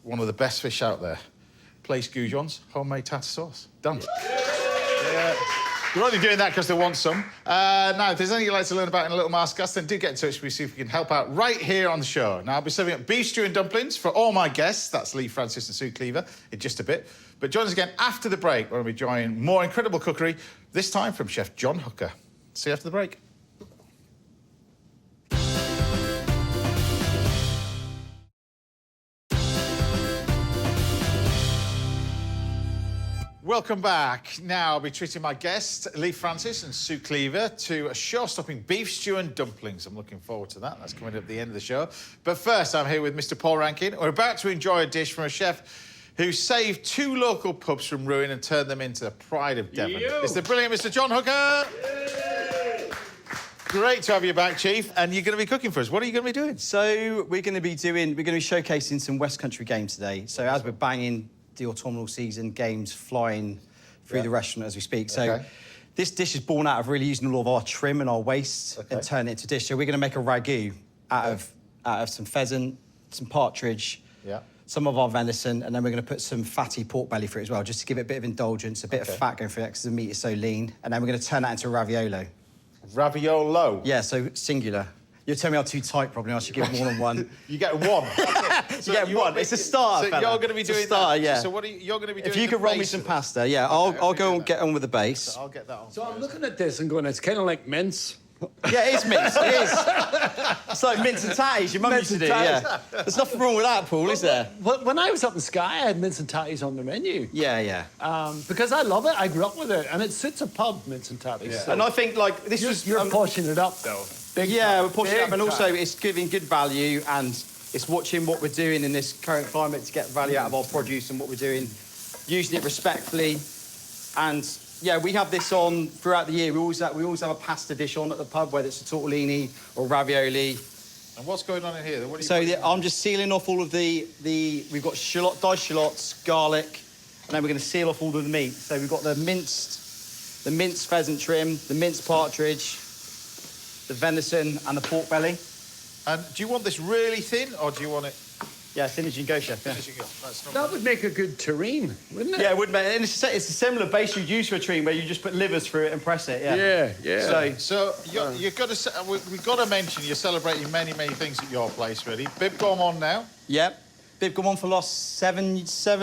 one of the best fish out there. Place goujons, homemade tartar sauce. Done. Yeah. We're only doing that because they want some. Now, if there's anything you'd like to learn about in a little masterclass, then do get in touch with me, see if we can help out right here on the show. Now, I'll be serving up beef stew and dumplings for all my guests. That's Leigh, Francis and Sue Cleaver in just a bit. But join us again after the break, where we'll be enjoying more incredible cookery, this time from Chef John Hooker. See you after the break. Welcome back. Now I'll be treating my guests, Leigh Francis and Sue Cleaver, to a show-stopping beef stew and dumplings. I'm looking forward to that. That's coming up at the end of the show. But first, I'm here with Mr. Paul Rankin. We're about to enjoy a dish from a chef who saved 2 local pubs from ruin and turned them into the pride of Devon. It's the brilliant Mr. John Hooker. Yay! Great to have you back, Chief. And you're going to be cooking for us. What are you going to be doing? So we're going to be showcasing some West Country games today. So as we're banging the autumnal season, games flying through the restaurant as we speak. So this dish is born out of really using all of our trim and our waste and turn it into dish. So we're going to make a ragu out of some pheasant, some partridge, some of our venison, and then we're going to put some fatty pork belly for it as well, just to give it a bit of indulgence, a bit of fat going for it, because the meat is so lean. And then we're going to turn that into a raviolo. Raviolo? Yeah, so singular. You'll tell me I'm too tight, probably. I should give more than one. You get one. So you get one. It's a starter, So fella. you're going to be doing starter, that. yeah. So what are you're going to be doing? If you could roll me some pasta, yeah, I'll go and get on with the base. So I'll get that on. So I'm looking at this and going, it's kind of like mince. Yeah, it is mince. It is. It's like mince and tatties. Your mum used to do. Yeah. There's nothing wrong with that, Paul, is there? When I was up in Skye, I had mince and tatties on the menu. Yeah. Because I love it. I grew up with it, and it suits a pub, mince and tatties. Yeah. So and I think like this you're pushing it up though. We're pushing it up, and also time. it's giving good value, and it's watching what we're doing in this current climate to get value out of our produce and what we're doing, using it respectfully, and. Yeah, we have this on throughout the year. We always have a pasta dish on at the pub, whether it's a tortellini or ravioli. And what's going on in here? What I'm just sealing off all of the we've got diced shallots, garlic, and then we're going to seal off all of the meat. So we've got the minced pheasant trim, the minced partridge, the venison, and the pork belly. And do you want this really thin, or do you want it... Yeah, thin as you can go, chef. Yeah. As you go? That's not That would make a good terrine, wouldn't it? Yeah, it would make. And it's a similar base you'd use for a terrine, where you just put livers through it and press it. Yeah. Yeah. So you've got to... We've got to mention you're celebrating many, many things at your place, really. Bib gone on now. Yep. Bib gone on for the last 7,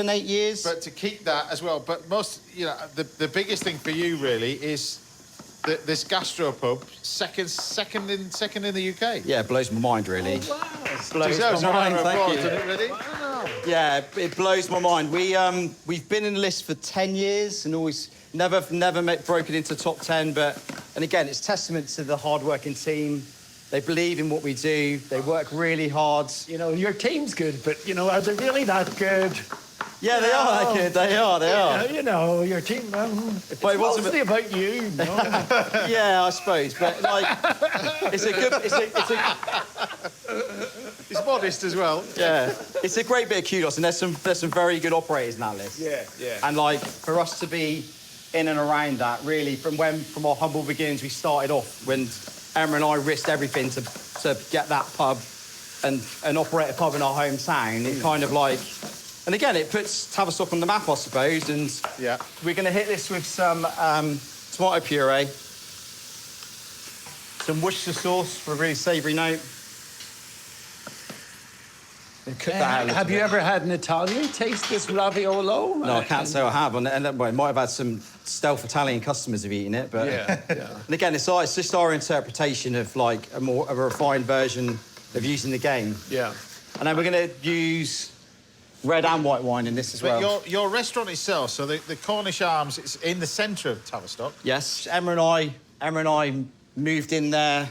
8 years. But to keep that as well. But most, you know, the biggest thing for you, really, is... This gastropub, second in the UK. Yeah, it blows my mind, really. Oh, wow. Blows Deserves my a round mind, of thank applause, you. doesn't it, really? Wow. Yeah, it blows my mind. We've been in the list for 10 years and always never broken into top 10. And again, it's testament to the hard-working team. They believe in what we do. They work really hard. You know, your team's good, but, you know, are they really that good? Yeah, they are that good. They are. You know, your team, it's But it wasn't- mostly about you. No? Yeah, I suppose. But, like, it's a good... He's modest as well. Yeah, it's a great bit of kudos, and there's some very good operators in that list. Yeah. And like for us to be in and around that, really, from our humble beginnings, we started off when Emma and I risked everything to get that pub and operate a pub in our hometown. It kind of like, and again, it puts Tavistock on the map, I suppose. And Yeah. we're going to hit this with some tomato puree, some Worcestershire sauce for a really savoury note. Have you ever had an Italian taste this raviolo? No, I can't say I have. And well, I might have had some stealth Italian customers have eaten it, but... Yeah. And again, it's just our interpretation of, like, a refined version of using the game. Yeah. And then we're going to use red and white wine in this as But well. your restaurant itself, so the Cornish Arms, it's in the centre of Tavistock. Yes, Emma and I moved in there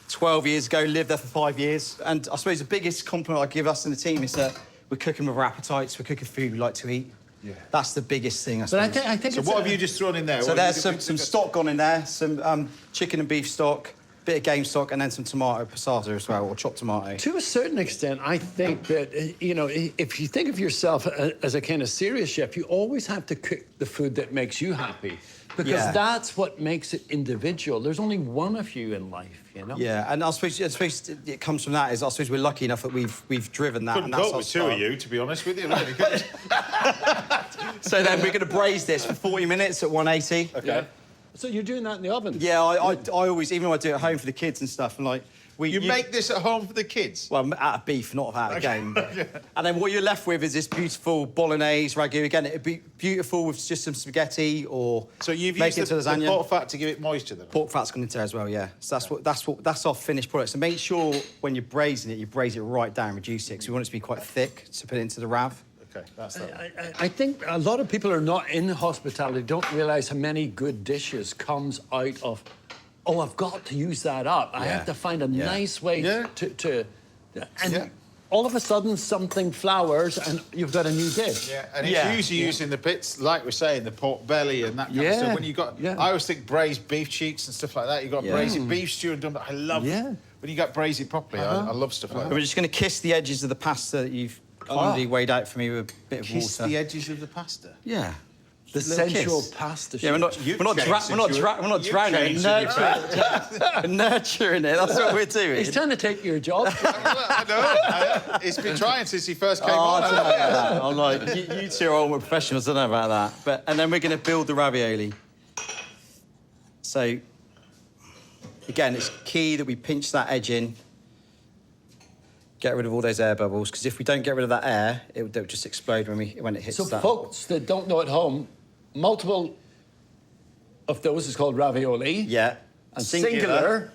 12 years ago, lived there for 5 years. And I suppose the biggest compliment I give us in the team is that we're cooking with our appetites, we're cooking food we like to eat. Yeah. That's the biggest thing, I But suppose. I think So it's what have you just thrown in there? So What there's have you- some stock gone in there, some chicken and beef stock, bit of game stock, and then some tomato passata as well, or chopped tomato. To a certain extent, I think that, you know, if you think of yourself as a kind of serious chef, you always have to cook the food that makes you happy. Because Yeah. that's what makes it individual. There's only one of you in life, you know? Yeah, and I suppose it comes from that. Is I suppose we're lucky enough that we've driven that. Couldn't and that's cope our with two of start. you, to be honest with you. Really, couldn't you? So then we're going to braise this for 40 minutes at 180. Okay. So you're doing that in the oven? Yeah, I always, even when I do it at home for the kids and stuff, and like You make this at home for the kids? Well, out of beef, not out of game. And then what you're left with is this beautiful bolognese ragu. Again, it'd be beautiful with just some spaghetti or So you've make used it to the lasagna. pork fat to give it moisture, then? Pork fat's gone into there as well, yeah. So that's our finished product. So make sure when you're braising it, you braise it right down, reduce it, because we want it to be quite thick to put it into the rav. Okay, that's that. I think a lot of people are not in hospitality, don't realise how many good dishes comes out of, oh, I've got to use that up. I have to find a nice way to... And all of a sudden, something flowers and you've got a new dish. Yeah, and it's usually used in the bits, like we're saying, the pork belly and that kind of stuff. When you got, I always think braised beef cheeks and stuff like that. You got braised beef stew and done. I love when you got braised it properly. I love stuff like And that. we're just going to kiss the edges of the pasta that you've kindly weighed out for me with a bit of Kiss water. the edges of the pasta. Yeah. The Little sensual kiss. pasta. Yeah, we're not drowning. We're nurturing it. That's what we're doing. He's trying to take your job. I know. He's been trying since he first came on. I don't know about that. I'm like, you two are all professionals. I don't know about that. And then we're going to build the ravioli. So, again, it's key that we pinch that edge in. Get rid of all those air bubbles, because if we don't get rid of that air, it will just explode when it hits So that. folks that don't know at home, multiple of those is called ravioli. Yeah. And singular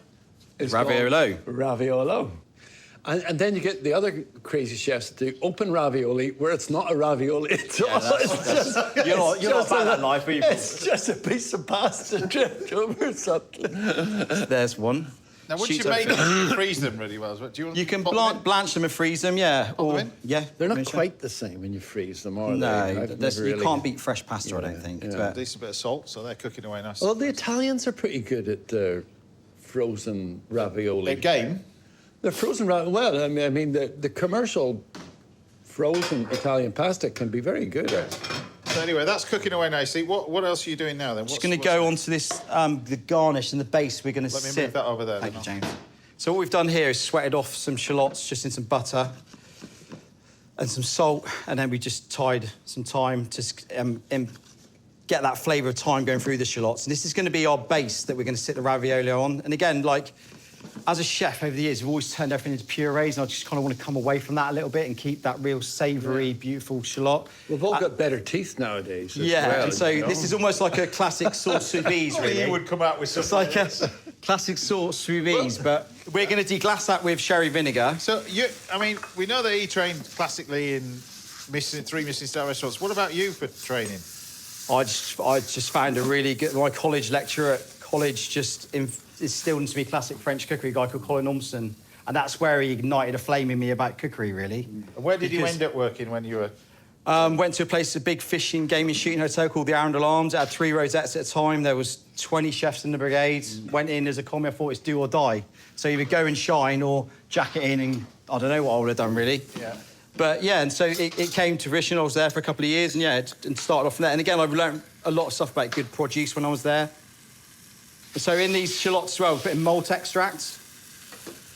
is Raviolo. called raviolo. And then you get the other crazy chefs that do open ravioli, where it's not a ravioli at all. You're not about that life, are you? It's just a piece of pasta dripped over something. There's one. Now, once Shoots you make over. them, you freeze them really well. Do you want You can pop them in? blanch them and freeze them, yeah. Pop them in? Yeah. They're not Finish them. quite the same when you freeze them, are they? No, I've never you really- can't beat fresh pasta, I don't think. yeah. But- Decent bit of salt, so they're cooking away nice. Well, the Italians are pretty good at frozen ravioli. Their game. The frozen ravioli. Well, I mean, the commercial frozen Italian pasta can be very good. So anyway, that's cooking away nicely. What else are you doing now then? Just going to go on to this, the garnish and the base. We're going to Let me sit. move that over there Thank you, then. James. So what we've done here is sweated off some shallots just in some butter and some salt, and then we just tied some thyme to get that flavour of thyme going through the shallots. And this is going to be our base that we're going to sit the ravioli on. And again, like, as a chef over the years, we've always turned everything into purees, and I just kind of want to come away from that a little bit and keep that real savoury, beautiful shallot. We've all got better teeth nowadays. And so this is almost like a classic sauce sous vide, really. You would come out with It's something. like a classic sauce sous vide, but we're going to deglass that with sherry vinegar. So, we know that he trained classically in three Michelin-star restaurants. What about you for training? I just found a really good... My college lecturer at college just instilled into me classic French cookery, a guy called Colin Ormston, and that's where he ignited a flame in me about cookery, really. And where did you end up working when you were... Went to a place, a big fishing, gaming, shooting hotel called the Arundel Arms. It had 3 rosettes at a time. There was 20 chefs in the brigade. Went in as a commie. I thought it's do or die. So either go and shine or jack it in, and I don't know what I would have done, really. Yeah. But, yeah, and so it came to fruition. I was there for a couple of years, and, yeah, and started off from there. And, again, I've learned a lot of stuff about good produce when I was there. And so in these shallots as well, we put in malt extract.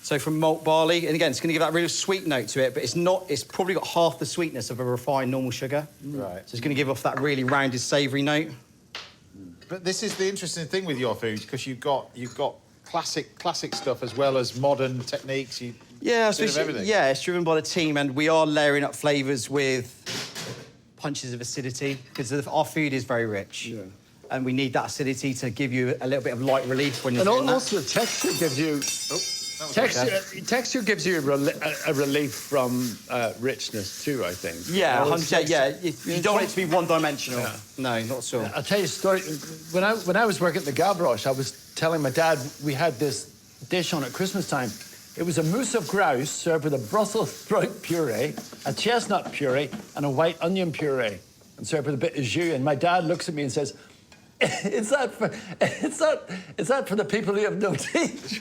So from malt barley, and again, it's going to give that real sweet note to it, but it's probably got half the sweetness of a refined normal sugar. Right. So it's going to give off that really rounded, savoury note. But this is the interesting thing with your food, because you've got classic stuff as well as modern techniques. Yeah, everything. Yeah, it's driven by the team, and we are layering up flavours with punches of acidity, because our food is very rich. Yeah. And we need that acidity to give you a little bit of light relief when you're doing that. And also the texture gives you... Texture gives you a relief from richness too, I think. Yeah, 100%. Yeah, you don't want it to be one-dimensional. Yeah. No, not at all. I'll tell you a story. When I was working at the Gavroche, I was telling my dad we had this dish on at Christmas time. It was a mousse of grouse served with a Brussels sprout puree, a chestnut puree, and a white onion puree, and served with a bit of jus. And my dad looks at me and says, "Is that for the people who have no teeth?"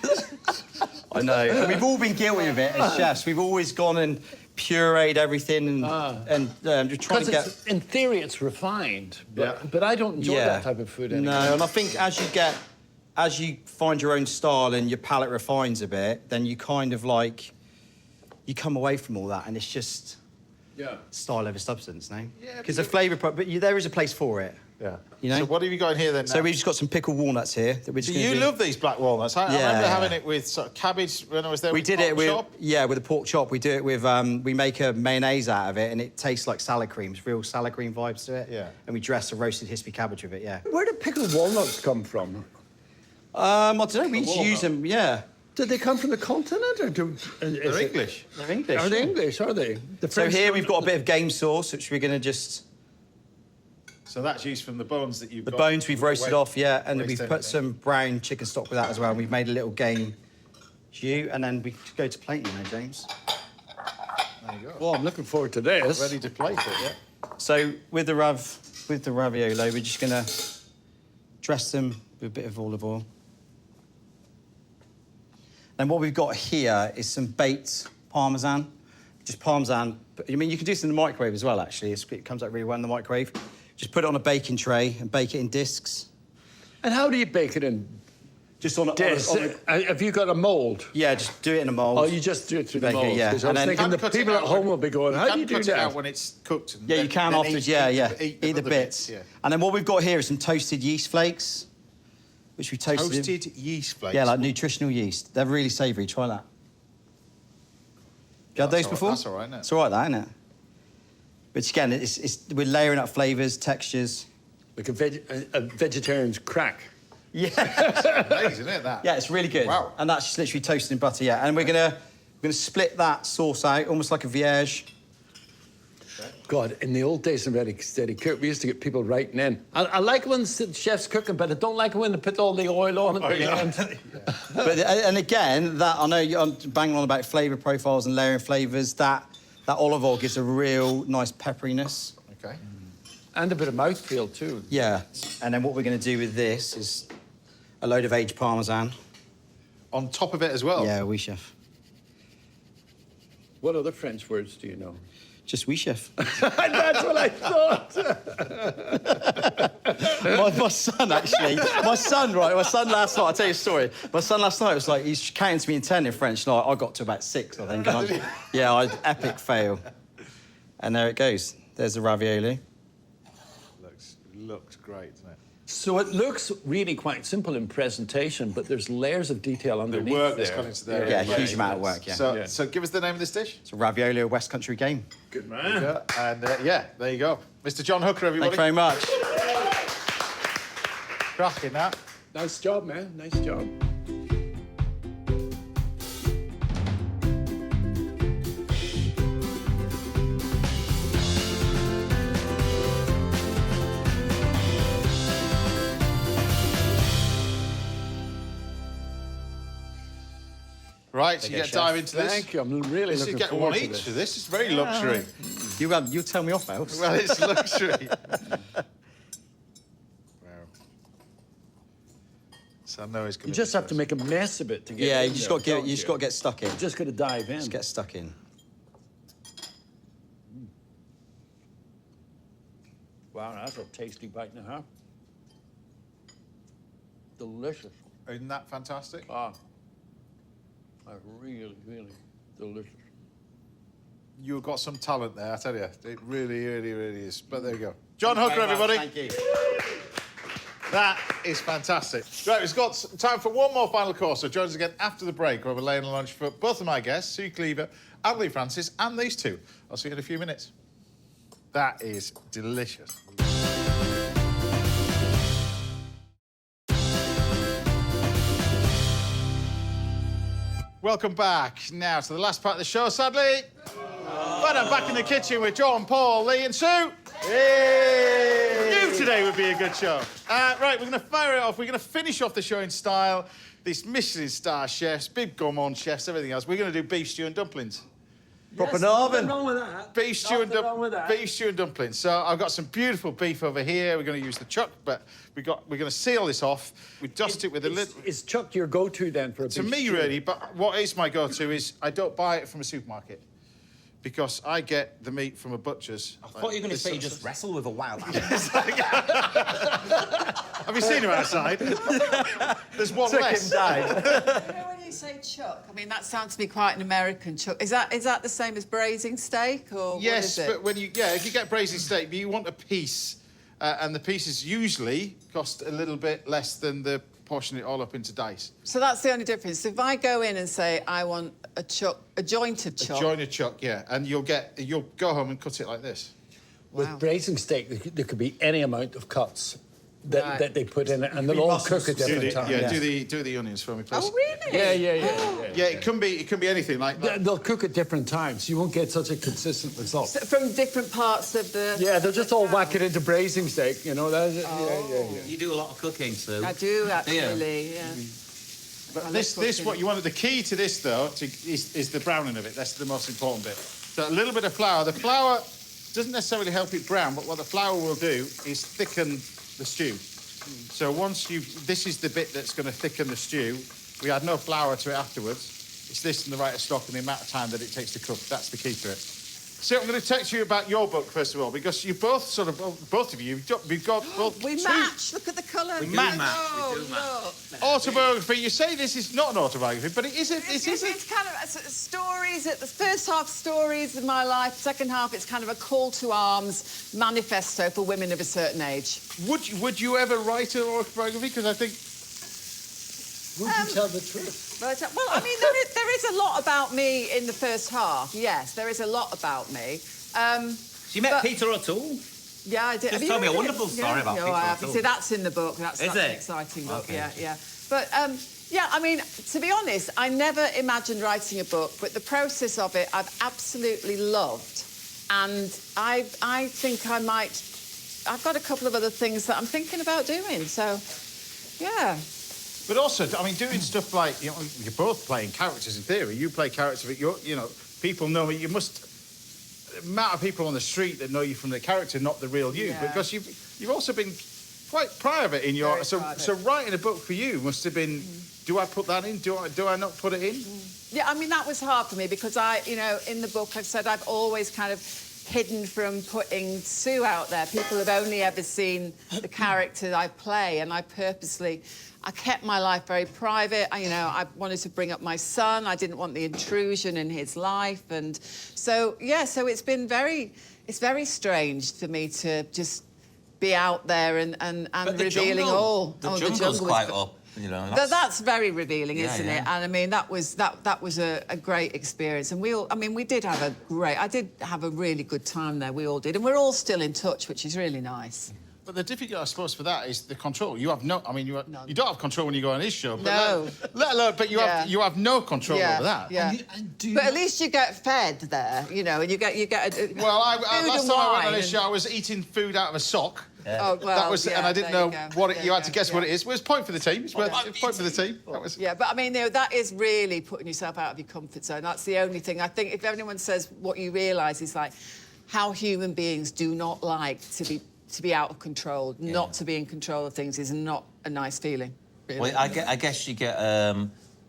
I know. And we've all been guilty of it as chefs. We've always gone and pureed everything and just trying to get... In theory, it's refined, but I don't enjoy that type of food anymore. No, and I think as you find your own style and your palate refines a bit, then you kind of like... You come away from all that and it's just... Style over substance, no? Yeah. Because the flavour... But there is a place for it. Yeah. You know? So what have you got in here then? So we've just got some pickled walnuts here that we're just going to do. You love these black walnuts. I remember having it with sort of cabbage when I was there. We did it with with a pork chop. We do it with we make a mayonnaise out of it, and it tastes like salad cream. It's real salad cream vibes to it. Yeah. And we dress a roasted hispy cabbage with it. Yeah. Where do pickled walnuts come from? I don't know. We just use them. Yeah. Did they come from the continent or they're English? They're English. Are they English? Are they? So here we've got a bit of game sauce, which we're going to just. So that's used from the bones that you've got. The bones we've roasted off, yeah, and we've put some brown chicken stock with that as well. We've made a little game jus, and then we go to plating now, James. There you go. Well, I'm looking forward to this. Ready to plate it, yeah. So with the ravioli, we're just going to dress them with a bit of olive oil. And what we've got here is some baked parmesan. Just parmesan. I mean, you can do this in the microwave as well, actually. It comes out really well in the microwave. Just put it on a baking tray and bake it in discs. And how do you bake it in? Just on a discs? Have you got a mould? Yeah, just do it in a mould. Oh, you just do it through the mould? Yeah. And I was thinking the people at home will be going, how do you do that? You can cut it out when it's cooked. Yeah, you can afterwards, eat the bits. Yeah. And then what we've got here is some toasted yeast flakes, which we toasted. Toasted yeast flakes? Yeah, like nutritional yeast. They're really savoury. Try that. Have you had those before? That's all right, isn't it? It's all right, that, isn't it? But again, we're layering up flavours, textures. Like a vegetarian's crack. Yeah. It's amazing, isn't it, that? Yeah, it's really good. Wow. And that's just literally toasted in butter, yeah. And we're gonna split that sauce out, almost like a vierge. God, in the old days in Ready Steady Cook, we used to get people writing in. I like when the chef's cooking, but I don't like when they put all the oil on at the end. But and again, that I know I'm banging on about flavour profiles and layering flavours. That olive oil gives a real nice pepperiness. Okay. And a bit of mouthfeel too. Yeah. And then what we're going to do with this is a load of aged parmesan. On top of it as well? Yeah, oui, chef. What other French words do you know? Just wee chef. That's what I thought. my son, actually. My son last night, I'll tell you a story. My son last night was like, he's counting to me in 10 in French, and I got to about 6, I think. Epic fail. And there it goes. There's the ravioli. Looks great, doesn't it? So it looks really quite simple in presentation, but there's layers of detail underneath The work there. that's gone into there. Yeah, huge amount of work, yeah. So give us the name of this dish. It's a ravioli, a West Country game. Good man. Yeah, and there you go. Mr. John Hooker, everybody. Thank you very much. Cracking that. Nice job, man. Nice job. Right, so you get to dive into this. Thank you. I'm really This is looking getting forward one to each this. for this. It's very luxury. You tell me off, Else. Well, it's luxury. Wow. So I know it's going You just have to make a mess of it to get Yeah, in you just there, got to don't you just got to get stuck in. You just got to dive in. Just get stuck in. Wow, that's a tasty bite and a half. Delicious. Isn't that fantastic? Ah, that's really, really delicious. You've got some talent there, I tell you. It really, really, really is. But there you go. John Hooker, everybody. Thank you. That is fantastic. Right, we've got time for one more final course. So join us again after the break. We'll have a Leigh and lunch for both of my guests, Sue Cleaver and Leigh Francis, and these two. I'll see you in a few minutes. That is delicious. Welcome back now to the last part of the show, sadly. But I'm back in the kitchen with John, Paul, Leigh and Sue. Yay! You today would be a good show. Right, we're going to fire it off. We're going to finish off the show in style. These Michelin star chefs, big gourmand chefs, everything else. We're going to do beef stew and dumplings. Proper Yes, Northern. nothing wrong with that. Beef stew and Nothing wrong with that. beef stew and dumplings. So I've got some beautiful beef over here. We're going to use the chuck, but we're going to seal this off. We dust it with a little. Is chuck your go-to then for a To beef me, stew? really, but what is my go-to is I don't buy it from a supermarket because I get the meat from a butcher's. I thought you were going to say you just wrestle with a wild animal. Have you seen him outside? There's one less. You know, when you say chuck, I mean, that sounds to me quite an American chuck. Is that the same as braising steak, or Yes, what is it? but if you get braising steak, you want a piece, and the pieces usually cost a little bit less than the portion it all up into dice. So that's the only difference. If I go in and say I want a chuck, a jointed chuck. Join a chuck, yeah, and you'll go home and cut it like this. With Wow. braising steak, there could be any amount of cuts that, Right. that they put in it, and they'll all cook at different times. Do the onions for me, please. Oh, really? Yeah. Yeah, it can be anything like that. They'll cook at different times. You won't get such a consistent result. So from different parts of the. Yeah, they'll just all whack it into braising steak, you know. Yeah. You do a lot of cooking, Sue. I do actually. Yeah. But this what you wanted. The key to this though is the browning of it. That's the most important bit. So a little bit of flour. The flour doesn't necessarily help it brown, but what the flour will do is thicken the stew. So this is the bit that's going to thicken the stew. We add no flour to it afterwards. It's this and the right of stock and the amount of time that it takes to cook. That's the key to it. So I'm going to text you about your book first of all, because you both both of you, we've got both We two match. Look at the colour. We do match. match. Oh, We do match. look. autobiography. You say this is not an autobiography, but it is. It's kind of stories. The first half, stories of my life. Second half, it's kind of a call to arms manifesto for women of a certain age. Would you ever write an autobiography? Because I think. Would you tell the truth? Well, I mean, there is a lot about me in the first half. Yes, there is a lot about me. So you met But- Peter O'Toole? Yeah, I did. Just Have you told me a read it? wonderful story about no, Peter I have. O'Toole. See, that's in the book. That's Is an it? exciting book. Okay. Yeah. But yeah, I mean, to be honest, I never imagined writing a book, but the process of it, I've absolutely loved, and I think I might. I've got a couple of other things that I'm thinking about doing. So, yeah. But also, I mean, doing stuff like you're both playing characters in theory. You play characters, but people know you must. The amount of people on the street that know you from the character, not the real you, Yeah. because you've also been quite private in your. Very private. So writing a book for you must have been. Do I put that in? Do I not put it in? Yeah, I mean, that was hard for me because in the book I've said I've always kind of hidden from putting Sue out there. People have only ever seen the character I play, and I kept my life very private. I wanted to bring up my son. I didn't want the intrusion in his life, and so it's been very strange for me to just be out there and revealing all. The jungle's quite up. That's very revealing, isn't yeah. it? And I mean, that was a great experience. And we did have I did have a really good time there. We all did, and we're all still in touch, which is really nice. But the difficulty, I suppose, for that is the control. You have no. I mean, you don't have control when you go on his show. But No. let alone, but you have no control over that. Yeah. But at least you get fed there, and you get a Well, last time I went on his and- show, I was eating food out of a sock. Oh, well, That was, and I didn't know what it, you had to guess what it is. Well, it's a point for the team. It's a point for the team. That was. Yeah, but I mean, that is really putting yourself out of your comfort zone. That's the only thing. I think if anyone says what you realise is like how human beings do not like to be out of control, not to be in control of things is not a nice feeling. Really. Well, I guess you get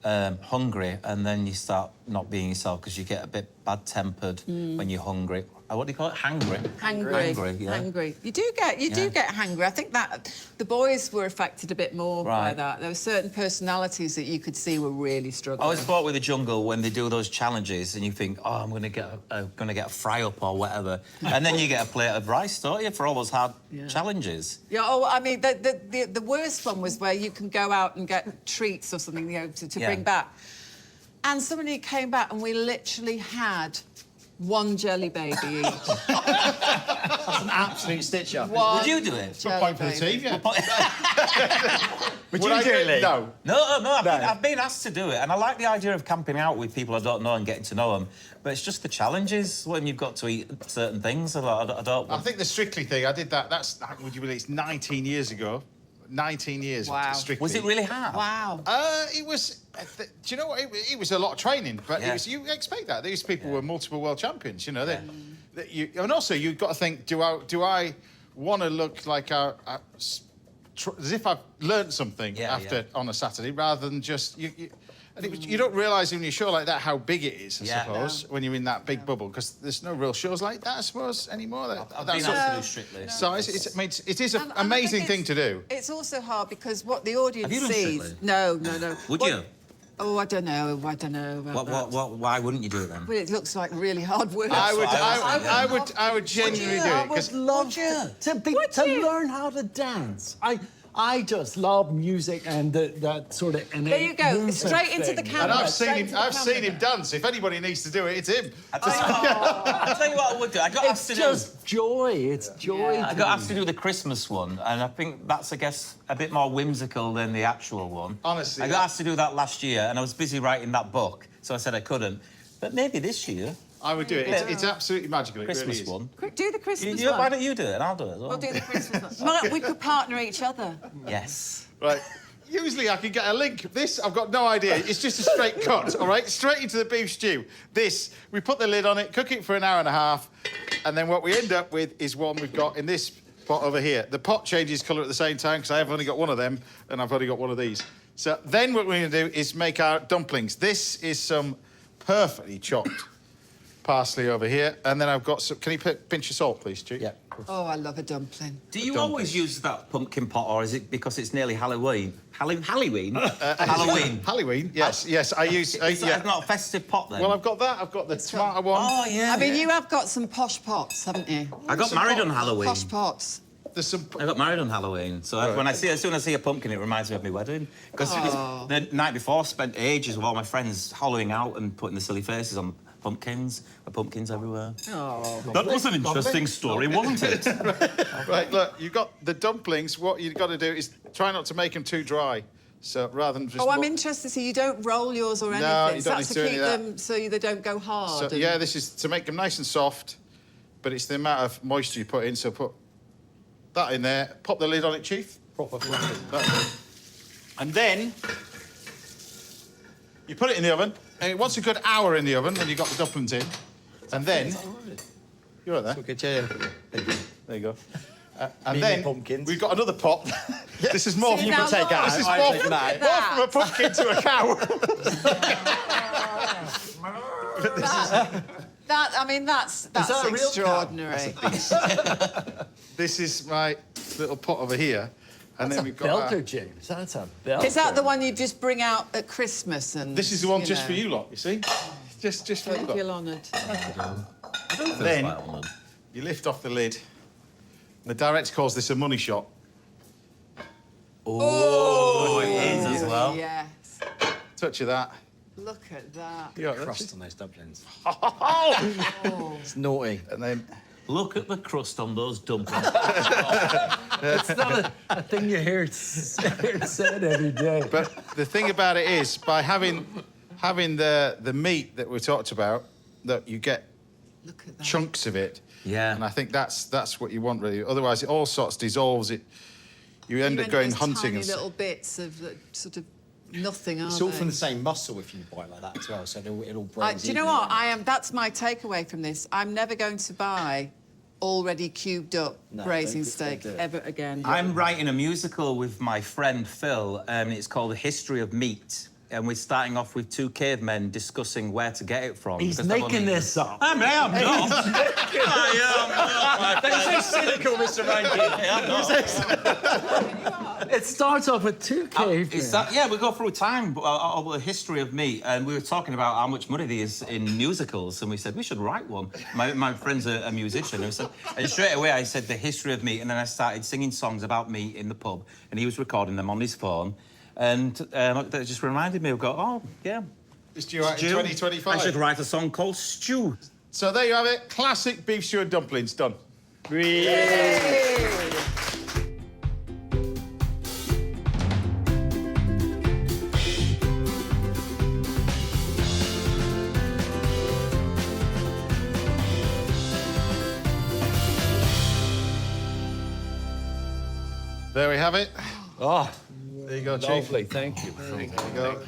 hungry and then you start not being yourself because you get a bit bad-tempered when you're hungry. What do you call it? Hangry. Hangry. Yeah. Hangry. You do get hangry. I think that the boys were affected a bit more by that. There were certain personalities that you could see were really struggling. I always thought with the jungle when they do those challenges and you think, oh, I'm going to get a fry up or whatever, and then you get a plate of rice, don't you, for all those hard challenges? Yeah. Oh, I mean, the worst one was where you can go out and get treats or something, to bring back. And somebody came back and we literally had one jelly baby each. That's an absolute stitch-up. Would you do it? Good point for the team, yeah. Would you do it, Leigh? No. No, I've been asked to do it, and I like the idea of camping out with people I don't know and getting to know them, but it's just the challenges when you've got to eat certain things. I don't. I think the Strictly thing, I did that. Would you believe it's 19 years ago? 19 years. Wow. Strictly. Was it really hard? Wow. It was. Do you know what? It was a lot of training, but you expect that. These people were multiple world champions. You know and also you've got to think: do I want to look like as if I've learned something on a Saturday, rather than just you And you don't realise when you show like that how big it is, I suppose, when you're in that big bubble, because there's no real shows like that, I suppose, anymore. I've been asked to do Strictly. So it is an amazing thing to do. It's also hard because what the audience Have you done sees... Strictly? No. Would you? Oh, I don't know about that. Why wouldn't you do it then? Well, it looks like really hard work. I would genuinely do it. I would love to learn how to dance. I just love music and that sort of innate There you go, movement straight into the thing. camera. And I've seen him dance. If anybody needs to do it, it's him. I'll tell you what I would do. I got asked to do. It's just joy. It's joy. I got asked to do the Christmas one, and I think that's, I guess, a bit more whimsical than the actual one. Honestly, I got asked to do that last year, and I was busy writing that book, so I said I couldn't. But maybe this year. I would do it. It's absolutely magical. Christmas it really one. Quick, do the Christmas Why one. don't you do it, and I'll do it as well. We'll do the Christmas one. We could partner each other. Yes. Right. Usually I could get a link. This, I've got no idea. It's just a straight cut, all right? Straight into the beef stew. This, we put the lid on it, cook it for an hour and a half, and then what we end up with is one we've got in this pot over here. The pot changes colour at the same time because I've only got one of them, and I've only got one of these. So then what we're going to do is make our dumplings. This is some perfectly chopped parsley over here, and then I've got some... Can you put a pinch of salt, please, Stu? Yeah. Oh, I love a dumpling. Do you always use that pumpkin pot, or is it because it's nearly Halloween? Halloween? Halloween. Halloween, yes. I use... It's not a festive pot, then? Well, I've got that. I've got the tomato one. Oh, yeah. I mean, you have got some posh pots, haven't you? I got married on Halloween. Posh pots. There's some... I got married on Halloween, so as soon as I see a pumpkin, it reminds me of my wedding. Because the night before, I spent ages with all my friends hollowing out and putting the silly faces on pumpkins, with pumpkins everywhere. Oh. That was an interesting story, wasn't it? Right, look, you've got the dumplings. What you've got to do is try not to make them too dry. So rather than just... Oh, I'm interested. So you don't roll yours or anything? No, you don't That's need to to keep do any of them so they don't go hard? So, yeah, this is to make them nice and soft, but it's the amount of moisture you put in, so put that in there. Pop the lid on it, Chief. Proper and then you put it in the oven. And once a good hour in the oven, when you've got the dumplings in, and then... You're right there. Okay, cheers. There you go. And then pumpkins. we've got another pot. This is more... See, You now can take look, out. This is I more take from, that. more from a pumpkin to a cow. That's that a real extraordinary. This is my little pot over here. And then we've got belter, James. That's a belter. Is that the one you just bring out at Christmas? And this is the one just for you lot, you see? Just for you I lot. feel honoured. Then you lift off the lid. The director calls this a money shot. Oh, it is as well. Yes. Touch of that. Look at that. Yeah, Crust on those dumplings. Oh. It's naughty. And then Look at the crust on those dumplings. It's not a thing you hear said every day. But the thing about it is, by having the meat that we talked about, that you get Look at that. chunks of it. Yeah. And I think that's what you want, really. Otherwise, it all sorts dissolves. You end up going those hunting. Tiny little bits of sort of nothing, are It's all they? from the same muscle if you bite like that as well, so it all breaks. Do you know what? That's my takeaway from this. I'm never going to buy already cubed up braising steak ever again. I'm writing a musical with my friend Phil, and it's called The History of Meat. And we're starting off with two cavemen discussing where to get it from. He's making this up. I am not. I am not. That's so cynical, Mr. Rankin. It starts off with two cavemen. Yeah, we go through time of the history of meat, and we were talking about how much money there is in musicals, and we said we should write one. My friend's a musician, and straight away I said the history of meat, and then I started singing songs about meat in the pub, and he was recording them on his phone, and that just reminded me of oh yeah, It's due out in 2025. I should write a song called Stew. So there you have it. Classic beef stew and dumplings done. There we have it. Oh, There you go, Chief. lovely. Thank you. There you go.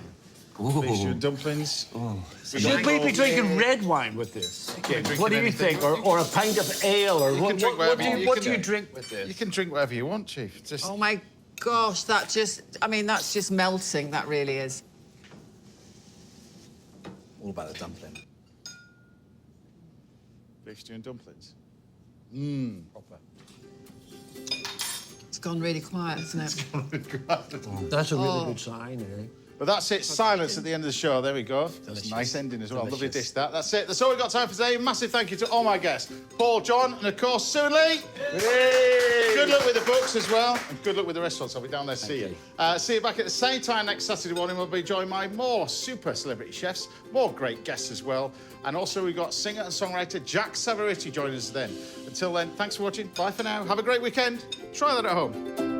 Beef stew and dumplings. Should we be drinking red wine with this? What do you think? Or a pint of ale? Or what drink whatever you- what you do you can- drink with this? You can drink whatever you want, Chief. Just Oh my gosh, that's just melting. That really is. All about the dumpling. beef stew and dumplings. Proper. It's gone really quiet, hasn't it? That's a really good sign, eh? But that's it. Silence at the end of the show. There we go. That's a nice ending as well. Lovely dish, that. That's it. That's all we've got time for today. Massive thank you to all my guests. Paul, John, and of course, Sue and Leigh. Good luck with the books as well. And good luck with the restaurants. I'll be down there to see you. See you back at the same time next Saturday morning. We'll be joined by more super celebrity chefs, more great guests as well. And also we've got singer and songwriter Jack Savariti joining us then. Until then, thanks for watching. Bye for now. Have a great weekend. Try that at home.